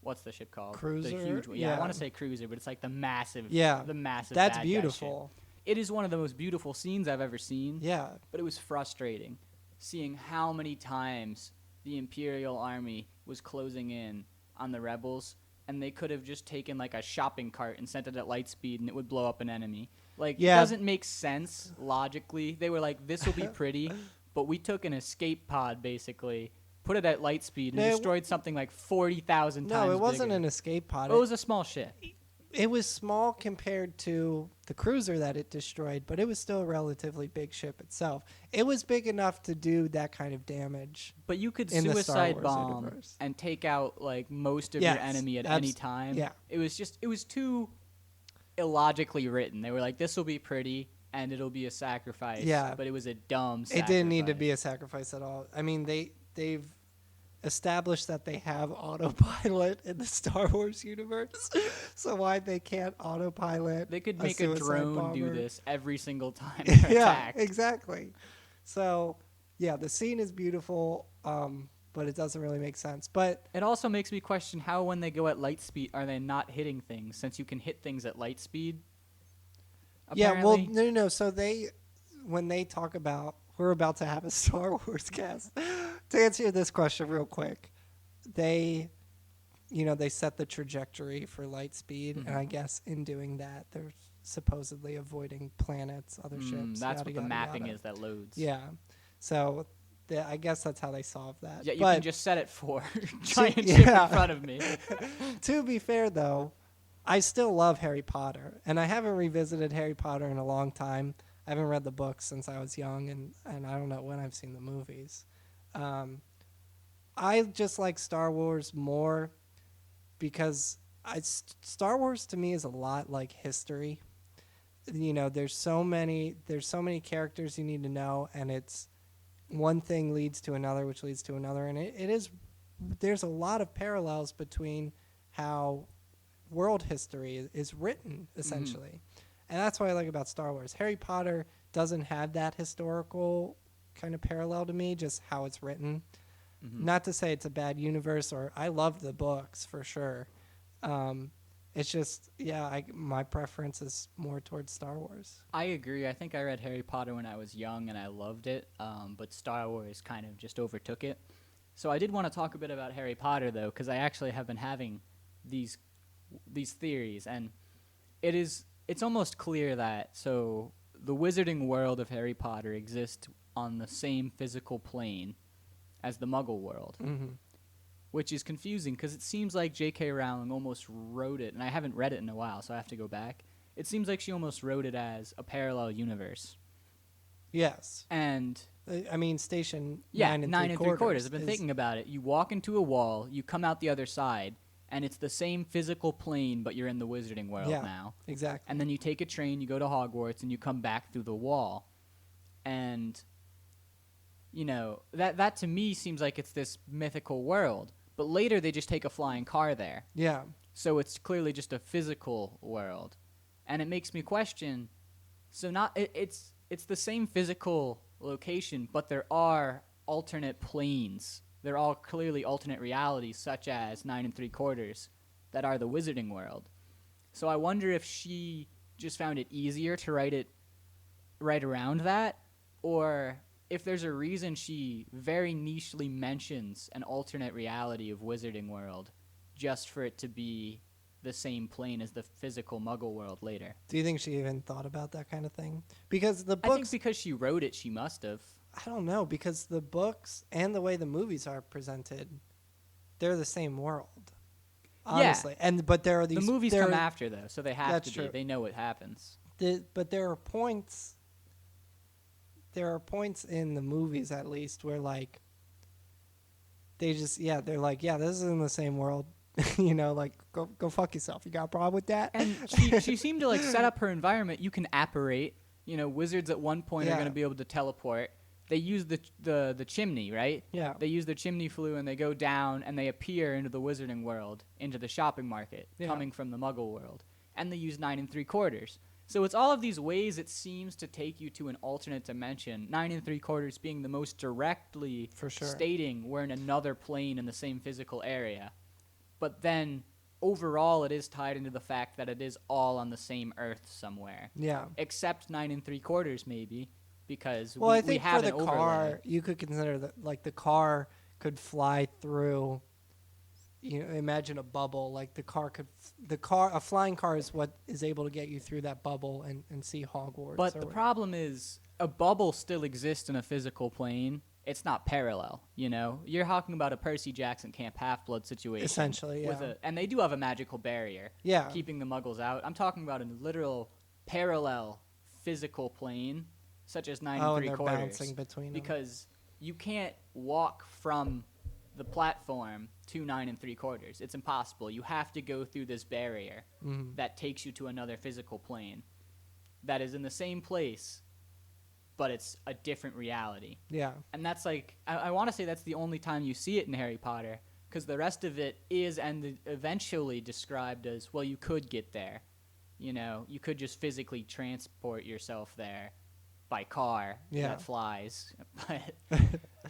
what's the ship called?
Cruiser?
The huge one. Yeah, I want to say cruiser, but it's like the massive.
Yeah,
The massive.
that's
bad guy
beautiful.
ship. It is one of the most beautiful scenes I've ever seen.
Yeah,
But it was frustrating seeing how many times the Imperial army was closing in on the rebels, and they could have just taken like a shopping cart and sent it at light speed, and it would blow up an enemy. Like,
Yeah.
it doesn't make sense logically. They were like, this will be pretty, but we took an escape pod, basically, put it at light speed and
No,
destroyed something like 40,000 times.
No, it wasn't
bigger.
an escape pod.
It was a small ship.
It was small compared to the cruiser that it destroyed, but it was still a relatively big ship itself. It was big enough to do that kind of damage.
But you could
in the Star
suicide
Wars
bomb
universe.
and take out like most of
Yes,
your enemy at any time.
yeah.
It was too illogically written. They were like, this will be pretty and it'll be a sacrifice.
Yeah.
But it was a dumb sacrifice.
It didn't need to be a sacrifice at all. I mean, they've established that they have autopilot in the Star Wars universe. So why they can't autopilot?
They could make a
suicide
drone do
bomber?
this every single time they're
Yeah,
attacked.
exactly. So, yeah, the scene is beautiful, but it doesn't really make sense. But
It also makes me question how, when they go at light speed, are they not hitting things? Since you can hit things at light speed.
yeah, well,
apparently.
no. So when they talk about, we're about to have a Star Wars cast. To answer this question real quick, they set the trajectory for light speed, and I guess in doing that, they're supposedly avoiding planets, other ships.
That's
yada,
what the
yada,
mapping
yada.
is that loads.
Yeah. So I guess that's how they solve that.
Yeah, you
but
can just set it for giant ship
yeah.
in front of me.
to be fair, though, I still love Harry Potter, and I haven't revisited Harry Potter in a long time. I haven't read the books since I was young, and I don't know when I've seen the movies. I just like Star Wars more because Star Wars to me is a lot like history. There's so many characters you need to know, and it's one thing leads to another, which leads to another, and there's a lot of parallels between how world history is written, essentially. And that's what I like about Star Wars. Harry Potter doesn't have that historical kind of parallel to me, just how it's written. Not to say it's a bad universe, or I love the books for sure. It's just, my preference is more towards Star Wars.
I agree. I think I read Harry Potter when I was young and I loved it, but Star Wars kind of just overtook it. So I did want to talk a bit about Harry Potter, though, because I actually have been having these theories, and it's almost clear that the wizarding world of Harry Potter exists on the same physical plane as the Muggle world, which is confusing because it seems like J.K. Rowling almost wrote it, and I haven't read it in a while, so I have to go back. It seems like she almost wrote it as a parallel universe.
Yes.
And
I mean, Station
yeah,
9
9
3/4.
3/4. I've been thinking about it. You walk into a wall, you come out the other side, and it's the same physical plane, but you're in the wizarding world now.
Exactly.
And then you take a train, you go to Hogwarts, and you come back through the wall. And, that to me seems like it's this mythical world. But later they just take a flying car there.
Yeah.
So it's clearly just a physical world. And it makes me question, it's the same physical location, but there are alternate planes. They're all clearly alternate realities, such as 9 3/4, that are the wizarding world. So I wonder if she just found it easier to write around that, or if there's a reason she very nichely mentions an alternate reality of wizarding world just for it to be the same plane as the physical Muggle world later.
Do you think she even thought about that kind of thing? Because the
I think
books,
because she wrote it, she must have.
I don't know, because the books and the way the movies are presented, they're the same world. Honestly. But there are these...
The movies come after, though, so they have
That's
to
true.
be. They know what happens.
But there are points... There are points in the movies, at least, where, like... They just... Yeah, they're like, yeah, this is in the same world. Go fuck yourself. You got a problem with that?
And she seemed to, set up her environment. You can apparate. Wizards at one point are going to be able to teleport. They use the chimney, right?
Yeah.
They use the chimney flue, and they go down, and they appear into the wizarding world, into the shopping market, coming from the Muggle world. And they use 9 3/4. So it's all of these ways it seems to take you to an alternate dimension, 9 3/4 being the most directly
For sure.
stating we're in another plane in the same physical area. But then overall it is tied into the fact that it is all on the same Earth somewhere.
Yeah.
Except 9 3/4 maybe, because
Well, I
we
think
have
for the
an
car,
overlay.
you could consider that, the car could fly through. Imagine a bubble. Like a flying car is what is able to get you through that bubble and see Hogwarts.
But the problem is a bubble still exists in a physical plane, it's not parallel. You're talking about a Percy Jackson Camp Half-Blood situation.
Essentially, yeah.
And they do have a magical barrier,
Yeah.
keeping the Muggles out. I'm talking about a literal parallel physical plane, such as 9
Oh,
and
and they're
3/4.
bouncing between them.
Because you can't walk from the platform to 9 and 3/4. It's impossible. You have to go through this barrier that takes you to another physical plane that is in the same place, but it's a different reality.
Yeah.
And that's like, I want to say that's the only time you see it in Harry Potter, because the rest of it is eventually described as, well, you could get there. You could just physically transport yourself there by car that flies. But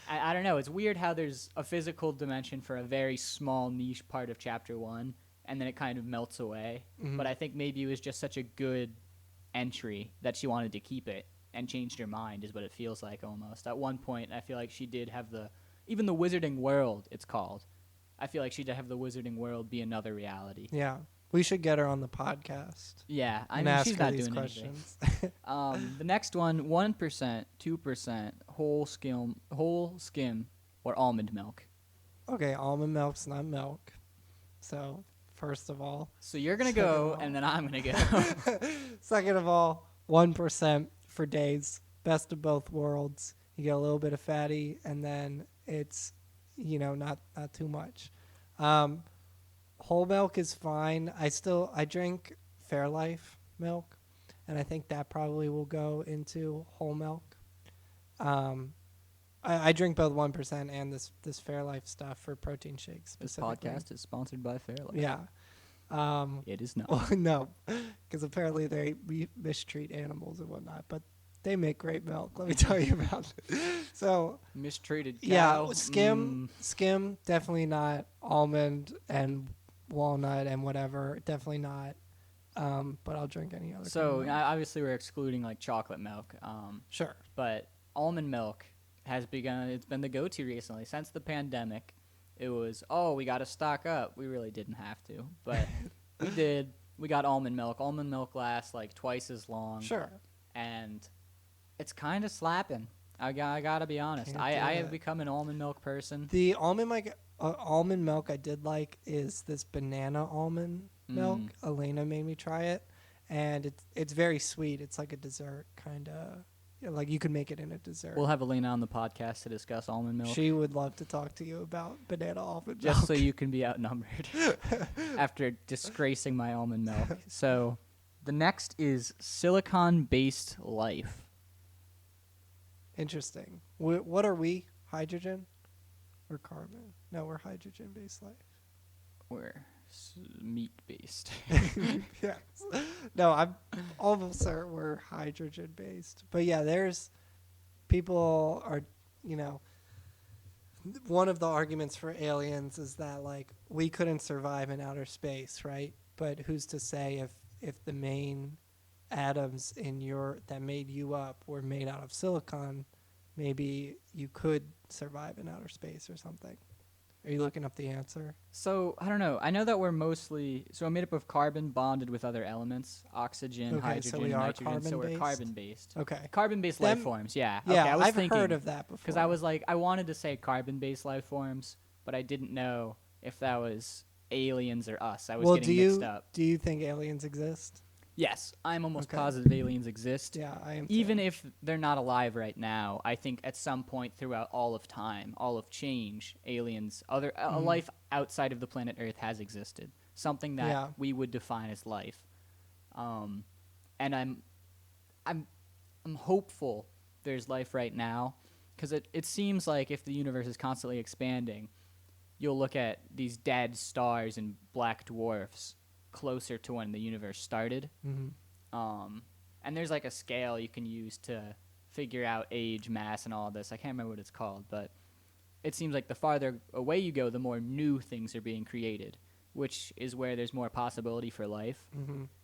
I don't know. It's weird how there's a physical dimension for a very small niche part of Chapter 1, and then it kind of melts away. But I think maybe it was just such a good entry that she wanted to keep it and changed her mind, is what it feels like almost. At one point, I feel like she did have even the Wizarding World, it's called. I feel like she did have the Wizarding World be another reality.
Yeah. We should get her on the podcast.
Yeah, I
and
mean,
ask
she's
her
not
these
doing
questions.
anything. The next one, 1%, 2%, whole skim, or almond milk.
Okay, almond milk's not milk. So, first of all.
So you're going to go, and then I'm going to go.
Second of all, 1% for days. Best of both worlds. You get a little bit of fatty, and then it's, not too much. Whole milk is fine. I drink Fairlife milk, and I think that probably will go into whole milk. I drink both 1% and this Fairlife stuff for protein shakes
This
specifically.
podcast is sponsored by Fairlife.
Yeah.
It is not.
Well, no, because apparently they mistreat animals and whatnot, but they make great milk. Let me tell you about it. So
Mistreated cow.
yeah, skim, definitely not almond and walnut and whatever, definitely not. But I'll drink any other.
So
kind of milk.
obviously we're excluding like chocolate milk.
Sure.
But almond milk has it's been the go-to recently since the pandemic. It was, we got to stock up. We really didn't have to, but we did. We got almond milk. Almond milk lasts like twice as long.
Sure.
And it's kind of slapping. I gotta be honest.
Can't
I
do
have
it.
become an almond milk person.
The almond milk I did like is this banana almond milk. Elena made me try it, and it's very sweet. It's like a dessert kind of. Like you could make it in a dessert.
We'll have Elena on the podcast to discuss almond milk.
She would love to talk to you about banana almond milk.
Just so you can be outnumbered after disgracing my almond milk. So the next is silicon-based life.
Interesting. What are we? Hydrogen or carbon? No, we're hydrogen-based life.
We're meat-based.
Yes. No, I'm almost certain we're hydrogen-based. But yeah, there's people are, one of the arguments for aliens is that like we couldn't survive in outer space, right? But who's to say if the main atoms that made you up were made out of silicon, maybe you could survive in outer space or something. Are you looking up the answer?
So, I don't know. I know that we're made up of carbon bonded with other elements, oxygen,
Okay,
hydrogen,
so we are
nitrogen. So we're
carbon-based?
carbon-based.
Okay.
Carbon-based life forms, yeah.
Yeah,
okay, I was
I've
thinking,
heard of that before.
because I was like, I wanted to say carbon-based life forms, but I didn't know if that was aliens or us. I was getting mixed up.
Do you think aliens exist?
Yes, I'm almost
Okay.
positive aliens exist.
Yeah, I am. Too.
Even if they're not alive right now, I think at some point throughout all of time, all of change, aliens, a life outside of the planet Earth has existed. Something that we would define as life. And I'm hopeful there's life right now, because it seems like if the universe is constantly expanding, you'll look at these dead stars and black dwarfs closer to when the universe started. And there's like a scale you can use to figure out age, mass, and all this. I can't remember what it's called, but it seems like the farther away you go, the more new things are being created, which is where there's more possibility for life.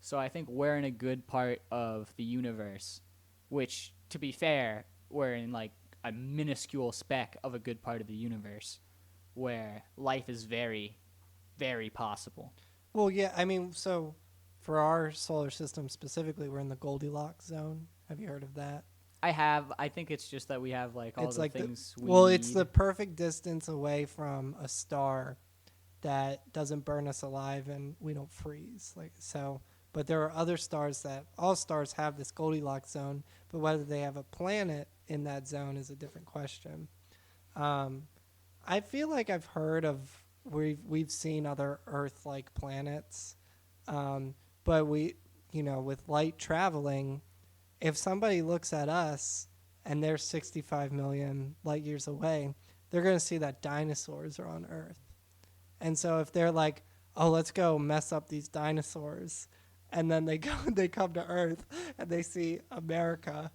So I think we're in a good part of the universe, which, to be fair, we're in like a minuscule speck of a good part of the universe where life is very, very possible.
Well, yeah, I mean, so for our solar system specifically, we're in the Goldilocks zone. Have you heard of that?
I have. I think it's just that we have like all
It's
the
like
things we
well,
need.
it's the perfect distance away from a star that doesn't burn us alive and we don't freeze. Like so, but there are other stars that all stars have this Goldilocks zone, but whether they have a planet in that zone is a different question. I feel like I've heard of we've seen other Earth-like planets, but with light traveling, if somebody looks at us and they're 65 million light years away, they're going to see that dinosaurs are on Earth. And so if they're like, "Oh, let's go mess up these dinosaurs," and then they come to Earth and they see America,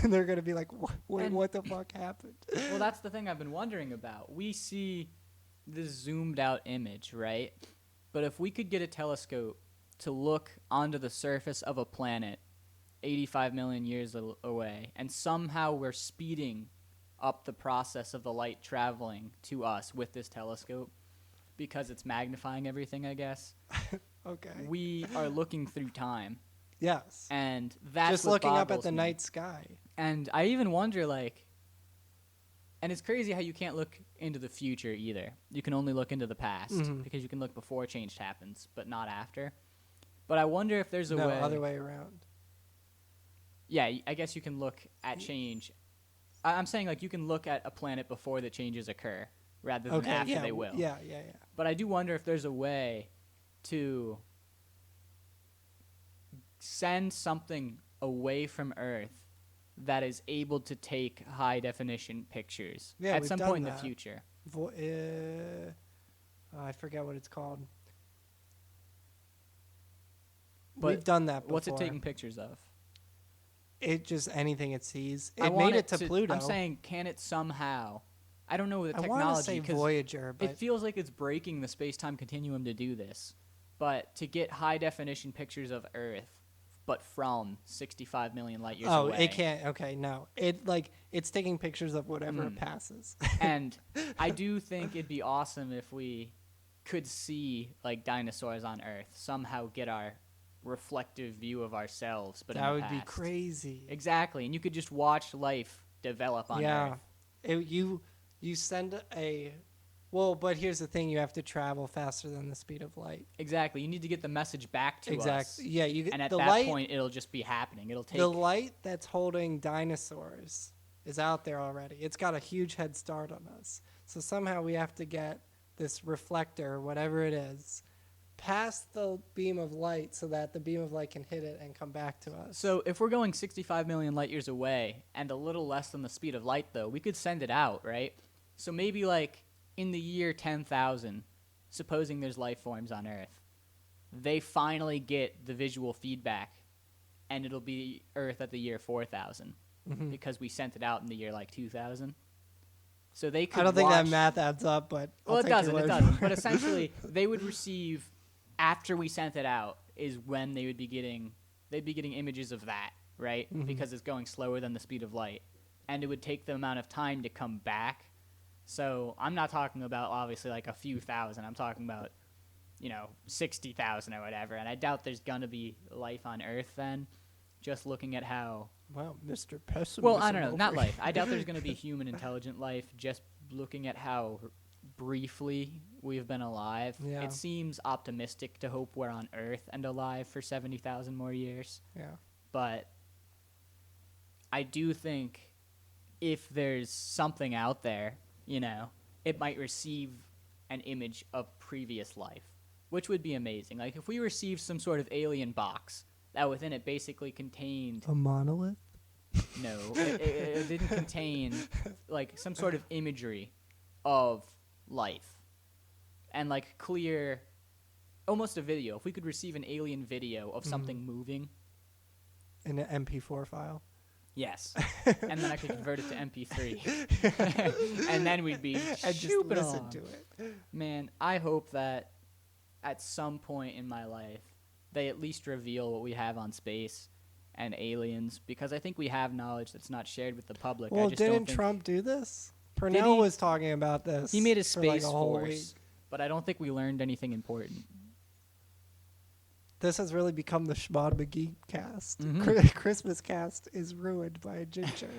and they're going to be like, "Wait,
And-
what the fuck happened?"
Well, that's the thing I've been wondering about. We see this zoomed out image, right? But if we could get a telescope to look onto the surface of a planet 85 million years away, and somehow we're speeding up the process of the light traveling to us with this telescope because it's magnifying everything, I guess.
Okay.
We are looking through time,
Yes.
and that's
Just
what
looking up at
boggles
the
me.
night sky.
And I even wonder, like, and it's crazy how you can't look into the future either. You can only look into the past
Mhm.
because you can look before change happens, but not after. But I wonder if there's a
No,
way.
other way around.
Yeah, I guess you can look at change. I'm saying, like, you can look at a planet before the changes occur rather than
Okay.
after
Yeah.
they will.
Yeah.
But I do wonder if there's a way to send something away from Earth that is able to take high definition pictures
Yeah,
at
we've
some
done
point in
that.
the future.
I forget what it's called.
But
We've done that before.
What's it taking pictures of?
It just anything it sees.
I
It
want
made it to Pluto.
I'm saying, can it somehow? I don't know the
I want to
technology
say
'cause
Voyager, but
it feels like it's breaking the space-time continuum to do this. But to get high definition pictures of Earth, but from 65 million light years away.
it can't. Okay, no. It's taking pictures of whatever it passes.
And I do think it'd be awesome if we could see like dinosaurs on Earth, somehow get our reflective view of ourselves, but in
That
the
would be
past.
crazy.
Exactly, and you could just watch life develop on
Yeah.
Earth.
You send a well, but here's the thing: you have to travel faster than the speed of light.
Exactly, you need to get the message back to us.
Exactly. Yeah. You
And at
the
that
light.
point, it'll just be happening. It'll take.
The light that's holding dinosaurs is out there already. It's got a huge head start on us. So somehow we have to get this reflector, whatever it is, past the beam of light so that the beam of light can hit it and come back to us.
So if we're going 65 million light years away and a little less than the speed of light, though, we could send it out, right? So maybe like in the year 10,000, supposing there's life forms on Earth, they finally get the visual feedback, and it'll be Earth at the year 4,000 because we sent it out in the year like 2000. So they could.
I don't think that
watch-
math adds up, but
Well,
I'll
it
take your
doesn't. It
word
doesn't.
for
But
it.
essentially, they would receive after we sent it out is when they would be getting. They'd be getting images of that, right? Because it's going slower than the speed of light, and it would take the amount of time to come back. So I'm not talking about obviously like a few thousand. I'm talking about 60,000 or whatever. And I doubt there's gonna be life on Earth then. Just looking at how.
Wow, Mr. Pessimism.
Well, I don't know,
over
not
here.
life. I doubt there's going to be human intelligent life. Just looking at how briefly we've been alive,
Yeah.
it seems optimistic to hope we're on Earth and alive for 70,000 more years.
Yeah.
But I do think if there's something out there, it might receive an image of previous life, which would be amazing. Like if we received some sort of alien box that within it basically contained
A monolith?
no, it didn't contain like some sort of imagery of life and like clear, almost a video. If we could receive an alien video of something moving,
In an MP4 file?
yes, and then I could convert it to MP3, and then we'd be
And just
shooping
listen
along.
to it.
Man, I hope that at some point in my life they at least reveal what we have on space and aliens, because I think we have knowledge that's not shared with the public.
Well,
I just don't
didn't
think
Trump do this?
he?
Purnell was talking about this.
He made a
for like
space
a whole
force,
week.
but I don't think we learned anything important.
This has really become the Schmod McGee cast. Christmas cast is ruined by a ginger.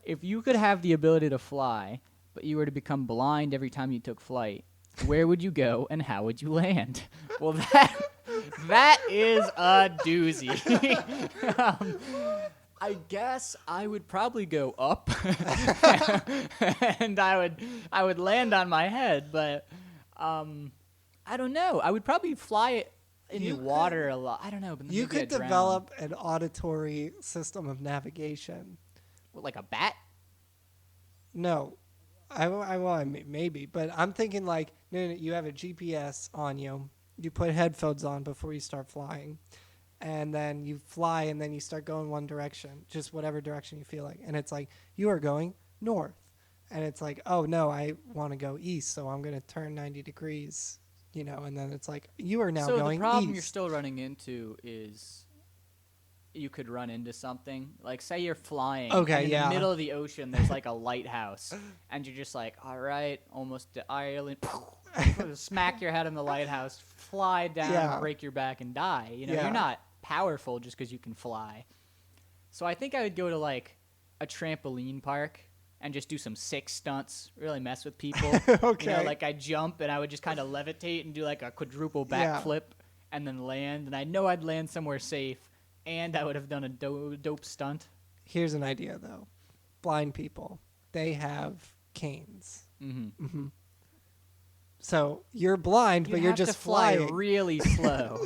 If you could have the ability to fly, but you were to become blind every time you took flight, where would you go and how would you land? Well, that is a doozy. I guess I would probably go up, and I would land on my head, but I don't know. I would probably fly it in the water a lot. I don't know. But
You could develop an auditory system of navigation.
What, like a bat?
No, maybe, but I'm thinking like no, you have a GPS on you. You put headphones on before you start flying, and then you fly, and then you start going one direction, just whatever direction you feel like, and it's like you are going north, and it's like, oh no, I want to go east, so I'm gonna turn 90 degrees, and then it's like you are now going east.
So the problem you're still running into is you could run into something. Like, say you're flying.
Okay,
in
yeah.
the middle of the ocean, there's like a lighthouse, and you're just like, all right, almost to Ireland. Smack your head on the lighthouse, fly down, break your back, and die. You're not powerful just because you can fly. So I think I would go to like a trampoline park and just do some sick stunts, really mess with people.
Okay.
Like I jump and I would just kind of levitate and do like a quadruple backflip and then land. And I know I'd land somewhere safe, and I would have done a dope stunt.
Here's an idea though: blind people, they have canes.
Mm-hmm.
So you're blind, but you're just flying
really slow.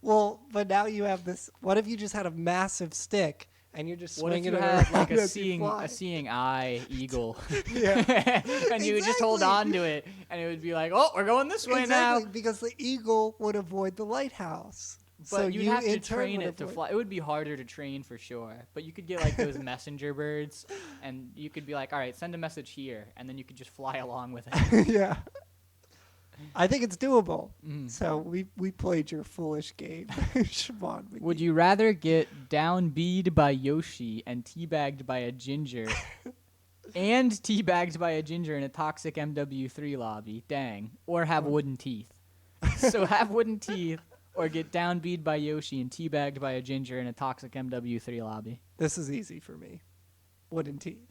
Well, but now you have this. What if you just had a massive stick and you're just swinging it around?
What if you had like
a
seeing eye eagle?
Yeah.
And you would just hold on to it, and it would be like, oh, we're going this way now.
Because the eagle would avoid the lighthouse.
But
so
you'd
you
have to
in turn
train
would
it to
avoid-
fly. It would be harder to train for sure. But you could get like those messenger birds, and you could be like, all right, send a message here, and then you could just fly along with it.
Yeah. I think it's doable.
Mm.
So we played your foolish game. Siobhan McGee.
Would you rather get downbeat by Yoshi and teabagged by a ginger, and teabagged by a ginger in a toxic MW3 lobby? Dang. Or have wooden teeth. So have wooden teeth, or get downbeat by Yoshi and teabagged by a ginger in a toxic MW3 lobby.
This is easy for me. Wooden teeth.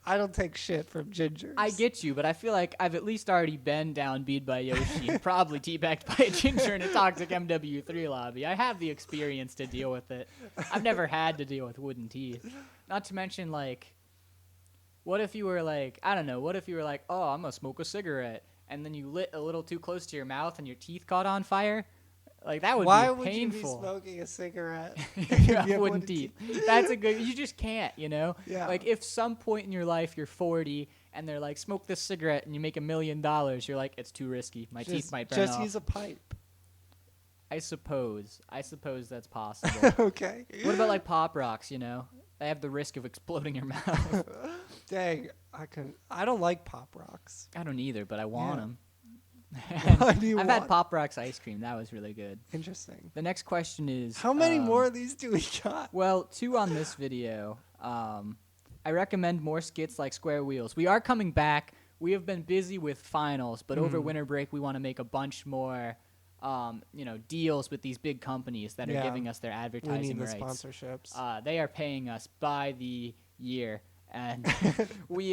I don't take shit from gingers.
I get you, but I feel like I've at least already been downbeat by Yoshi and probably teabagged by a ginger in a toxic MW3 lobby. I have the experience to deal with it. I've never had to deal with wooden teeth. Not to mention, like, what if you were like, I don't know, what if you were like, oh, I'm going to smoke a cigarette, and then you lit a little too close to your mouth and your teeth caught on fire? Like, that would be painful.
Why would you be smoking a cigarette?
You have wooden teeth. That's a good. You just can't,
Yeah.
Like, if some point in your life you're 40 and they're like, smoke this cigarette and you make $1 million, you're like, it's too risky. My teeth might burn off.
Just use a pipe.
I suppose that's possible.
Okay.
What about like Pop Rocks? They have the risk of exploding your mouth.
Dang, I don't like Pop Rocks.
I don't either, but I want them.
Why do you
I've
want?
had Pop Rocks ice cream. That was really good.
Interesting.
The next question is,
How many more of these do we got?
Well, 2 on this video. I recommend more skits like Square Wheels. We are coming back. We have been busy with finals, but over winter break, we want to make a bunch more, deals with these big companies that are giving us their advertising
we need
rights.
The sponsorships.
They are paying us by the year, and we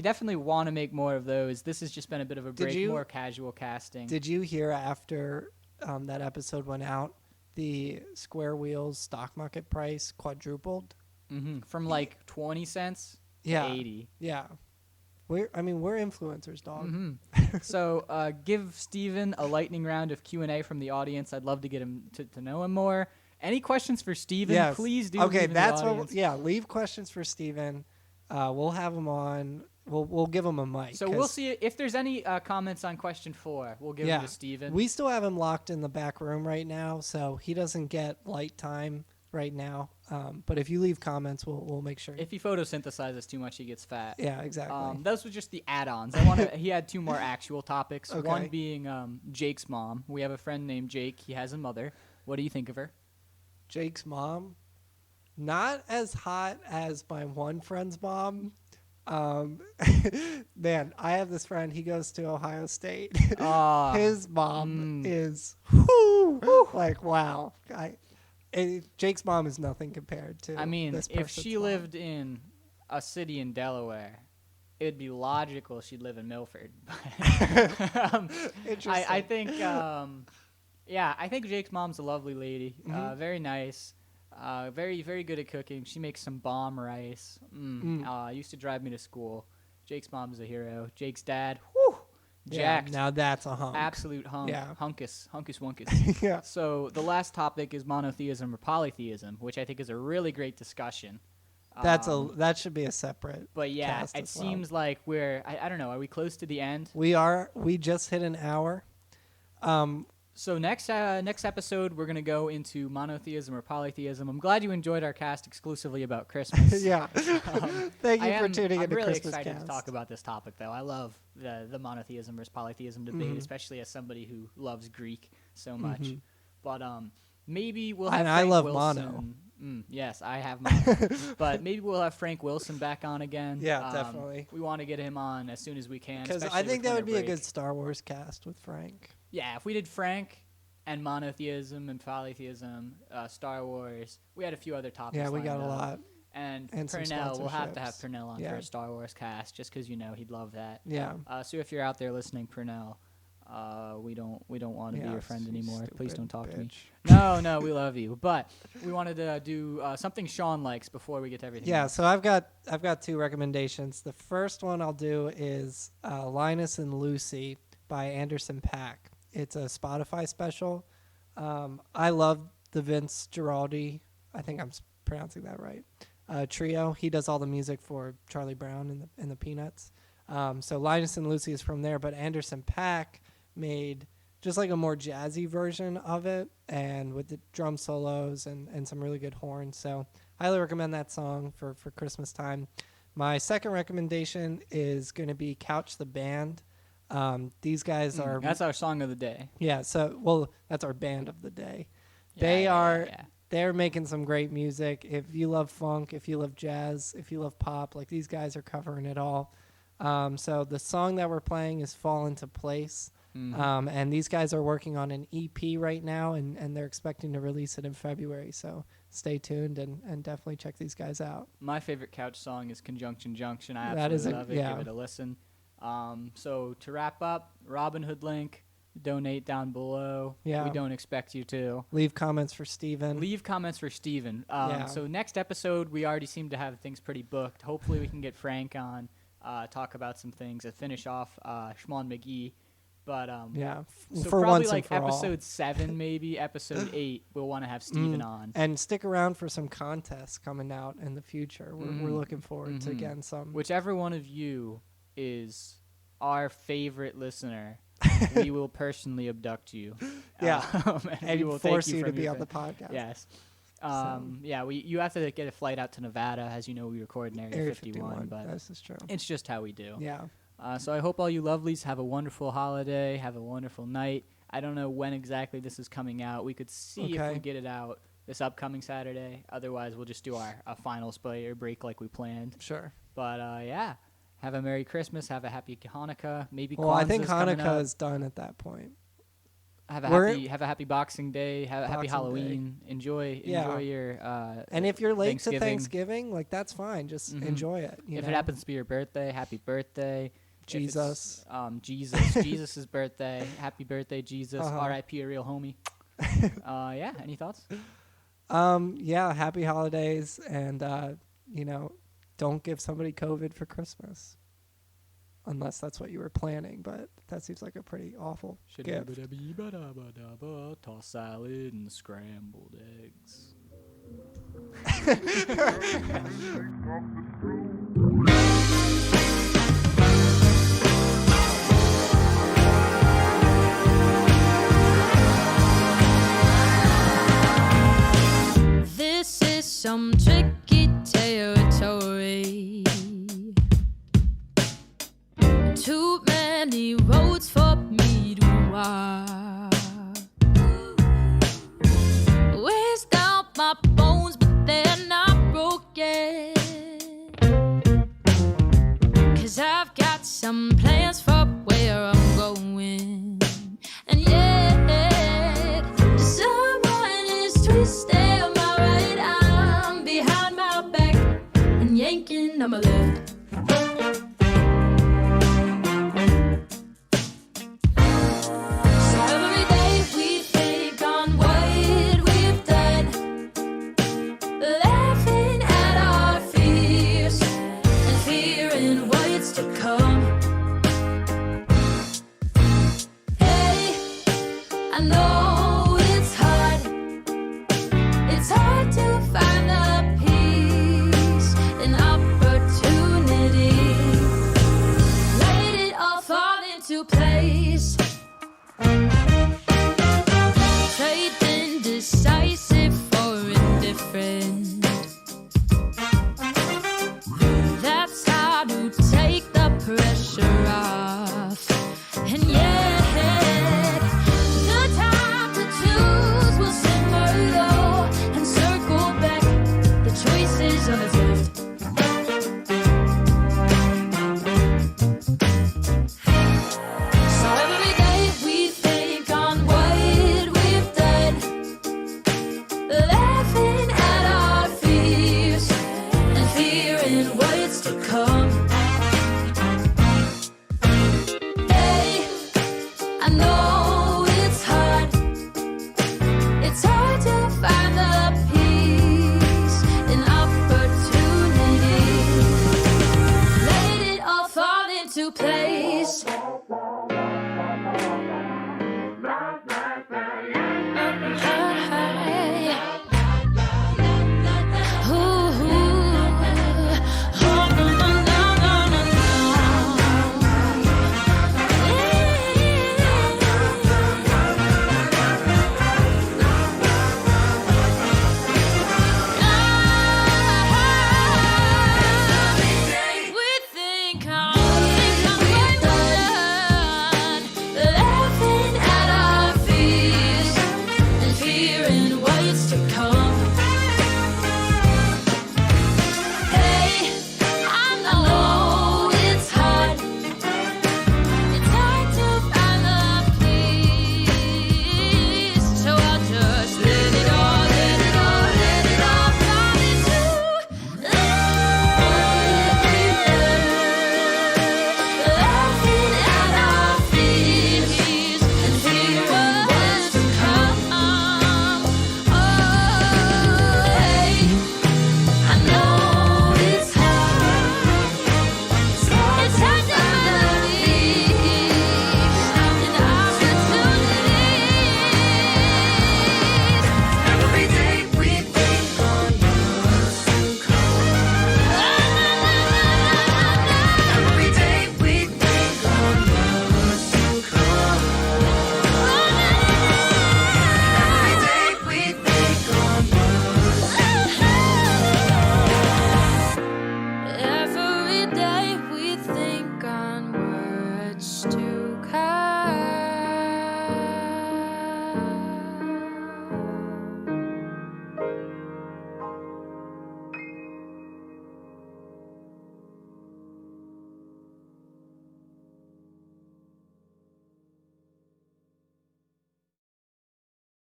definitely want to make more of those. This has just been a bit of a break, more casual casting.
Did you hear after that episode went out, the Square Wheels stock market price quadrupled?
Mm-hmm. From like 20 cents to 80.
Yeah. We're influencers, dog.
Mm-hmm. So give Steven a lightning round of Q&A from the audience. I'd love to get him to know him more. Any questions for Steven?
Yes.
Please do.
Okay,
leave in
that's
the audience.
leave questions for Steven. We'll have him on. We'll give him a mic.
So we'll see if there's any comments on question 4. We'll give them to Steven.
We still have him locked in the back room right now, so he doesn't get light time right now. But if you leave comments, we'll make sure.
If he photosynthesizes too much, he gets fat.
Yeah, exactly.
Those were just the add-ons. He had 2 more actual topics.
Okay.
One being Jake's mom. We have a friend named Jake. He has a mother. What do you think of her?
Jake's mom, not as hot as my one friend's mom, Um, man, I have this friend. He goes to Ohio State.
Ah,
His mom is whoo, like wow. Jake's mom is nothing compared to.
I mean,
this
if
person's
she
mom.
lived in a city in Delaware, it'd be logical she'd live in Milford.
Interesting.
I think, I think Jake's mom's a lovely lady. Very nice. Very, very good at cooking. She makes some bomb rice. Used to drive me to school. Jake's mom is a hero. Jake's dad, whew,
Yeah,
jacked.
now that's a hunk.
Absolute hunk.
Yeah.
Hunkus wunkus.
Yeah.
So the last topic is monotheism or polytheism, which I think is a really great discussion.
That should be a separate.
But yeah,
cast
it
as well.
seems like I don't know, are we close to the end?
We just hit an hour.
So next episode, we're going to go into monotheism or polytheism. I'm glad you enjoyed our cast exclusively about Christmas.
Yeah. Thank you for tuning
I'm
into
really
Christmas
excited
Cast.
to talk about this topic, though. I love the monotheism versus polytheism debate, especially as somebody who loves Greek so much. But maybe we'll have
And
Frank
I love
Wilson. Yes, I have mono. But maybe we'll have Frank Wilson back on again.
Yeah, definitely.
We want to get him on as soon as we can.
Because
especially
I think
with
that would be
winter
a
break.
good Star Wars cast with Frank.
Yeah, if we did Frank and monotheism and polytheism, Star Wars, we had a few other topics.
Yeah, we got
lined
a
up.
lot.
And
some
Purnell, we'll have to have
sponsorships.
Purnell on
Yeah.
for a Star Wars cast, just because he'd love that.
Yeah.
So if you're out there listening, Purnell, we don't want to be your friend anymore. Please don't talk to me. No, we love you. But we wanted to do something Sean likes before we get to everything.
Yeah,
else.
so I've got two recommendations. The first one I'll do is Linus and Lucy by Anderson .Paak. It's a Spotify special. I love the Vince Giraldi, I think I'm pronouncing that right, trio. He does all the music for Charlie Brown and the Peanuts. So Linus and Lucy is from there, but Anderson .Paak made just like a more jazzy version of it, and with the drum solos and some really good horns. So highly recommend that song for Christmas time. My second recommendation is going to be Couch the Band. These guys are...
That's our song of the day.
Yeah, that's our band of the day.
Yeah.
They're making some great music. If you love funk, if you love jazz, if you love pop, like these guys are covering it all. So the song that we're playing is Fall Into Place. And these guys are working on an EP right now, and they're expecting to release it in February. So stay tuned and definitely check these guys out.
My favorite couch song is Conjunction Junction. I
That is
absolutely love it. Give it a listen. So to wrap up, Robin Hood link, donate down below.
Yeah.
We don't expect you to.
Leave comments for Steven.
Leave comments for Steven.
Yeah.
So next episode, we already seem to have things pretty booked. Hopefully we can get Frank on, talk about some things, and finish off Shmon McGee. But
Yeah,
so
for
probably
once
like
and for
episode
all.
7, maybe episode 8, we'll want to have Steven on.
And stick around for some contests coming out in the future. We're looking forward to getting some.
Whichever one of you is our favorite listener, we will personally abduct you.
Yeah.
And we will
force
take
you to
from
be
your
on the
fa-
podcast.
Yes. You have to get a flight out to Nevada. As you know, we record in Area 51, but
This is true.
it's just how we do.
Yeah.
So I hope all you lovelies have a wonderful holiday, have a wonderful night. I don't know when exactly this is coming out. We could see if
Okay.
we get it out this upcoming Saturday. Otherwise, we'll just do our finals break like we planned.
Sure.
But have a Merry Christmas. Have a Happy Hanukkah. Maybe
Well, I think
Kwanzaa's coming
Hanukkah
up.
is done at that point.
Have a
We're-
happy Boxing Day. Have a happy
Boxing
Halloween. Enjoy
Yeah.
your.
And if you're late to
Thanksgiving.
Thanksgiving, like that's fine. Just enjoy it. You
If
know?
it happens to be your birthday, happy birthday. If
Jesus.
it's, Jesus' birthday. Happy birthday, Jesus.
Uh-huh.
R.I.P. a real homie. Any thoughts?
Yeah, happy holidays, and don't give somebody COVID for Christmas, unless that's what you were planning. But that seems like a pretty awful gift.
Toss salad and scrambled eggs.
This is some tricky territory. Too many roads for me to walk. Wears down my bones, but they're not broken. some plans for where I'm going. And yet, someone is twisting my right arm behind my back and yanking on my left. So every day we think on what we've done, laughing at our fears and fearing what's to come. Hey, I know it's hard to find the peace and opportunity. Let it all fall into place. Trading decisive for indifferent. That's how to take the pressure off. And yet, the time to choose will simmer low and circle back the choices on its left. So every day we think on what we've done, laughing at our fears and fearing what's to come. Hey, I know it's hard to find the peace and opportunity. Let it all fall into place. We think we've done, laughing at our fears and fearing what's to come. Hey, I know it's hard to find the peace. So I'll just let it all fall into laughing at our fears and fearing what's to come. Oh, hey, I know it's hard to find the peace and opportunities. Every day we think on what's to come. Every day we think on what's to come. Every day we think on Every day we think on what's to come.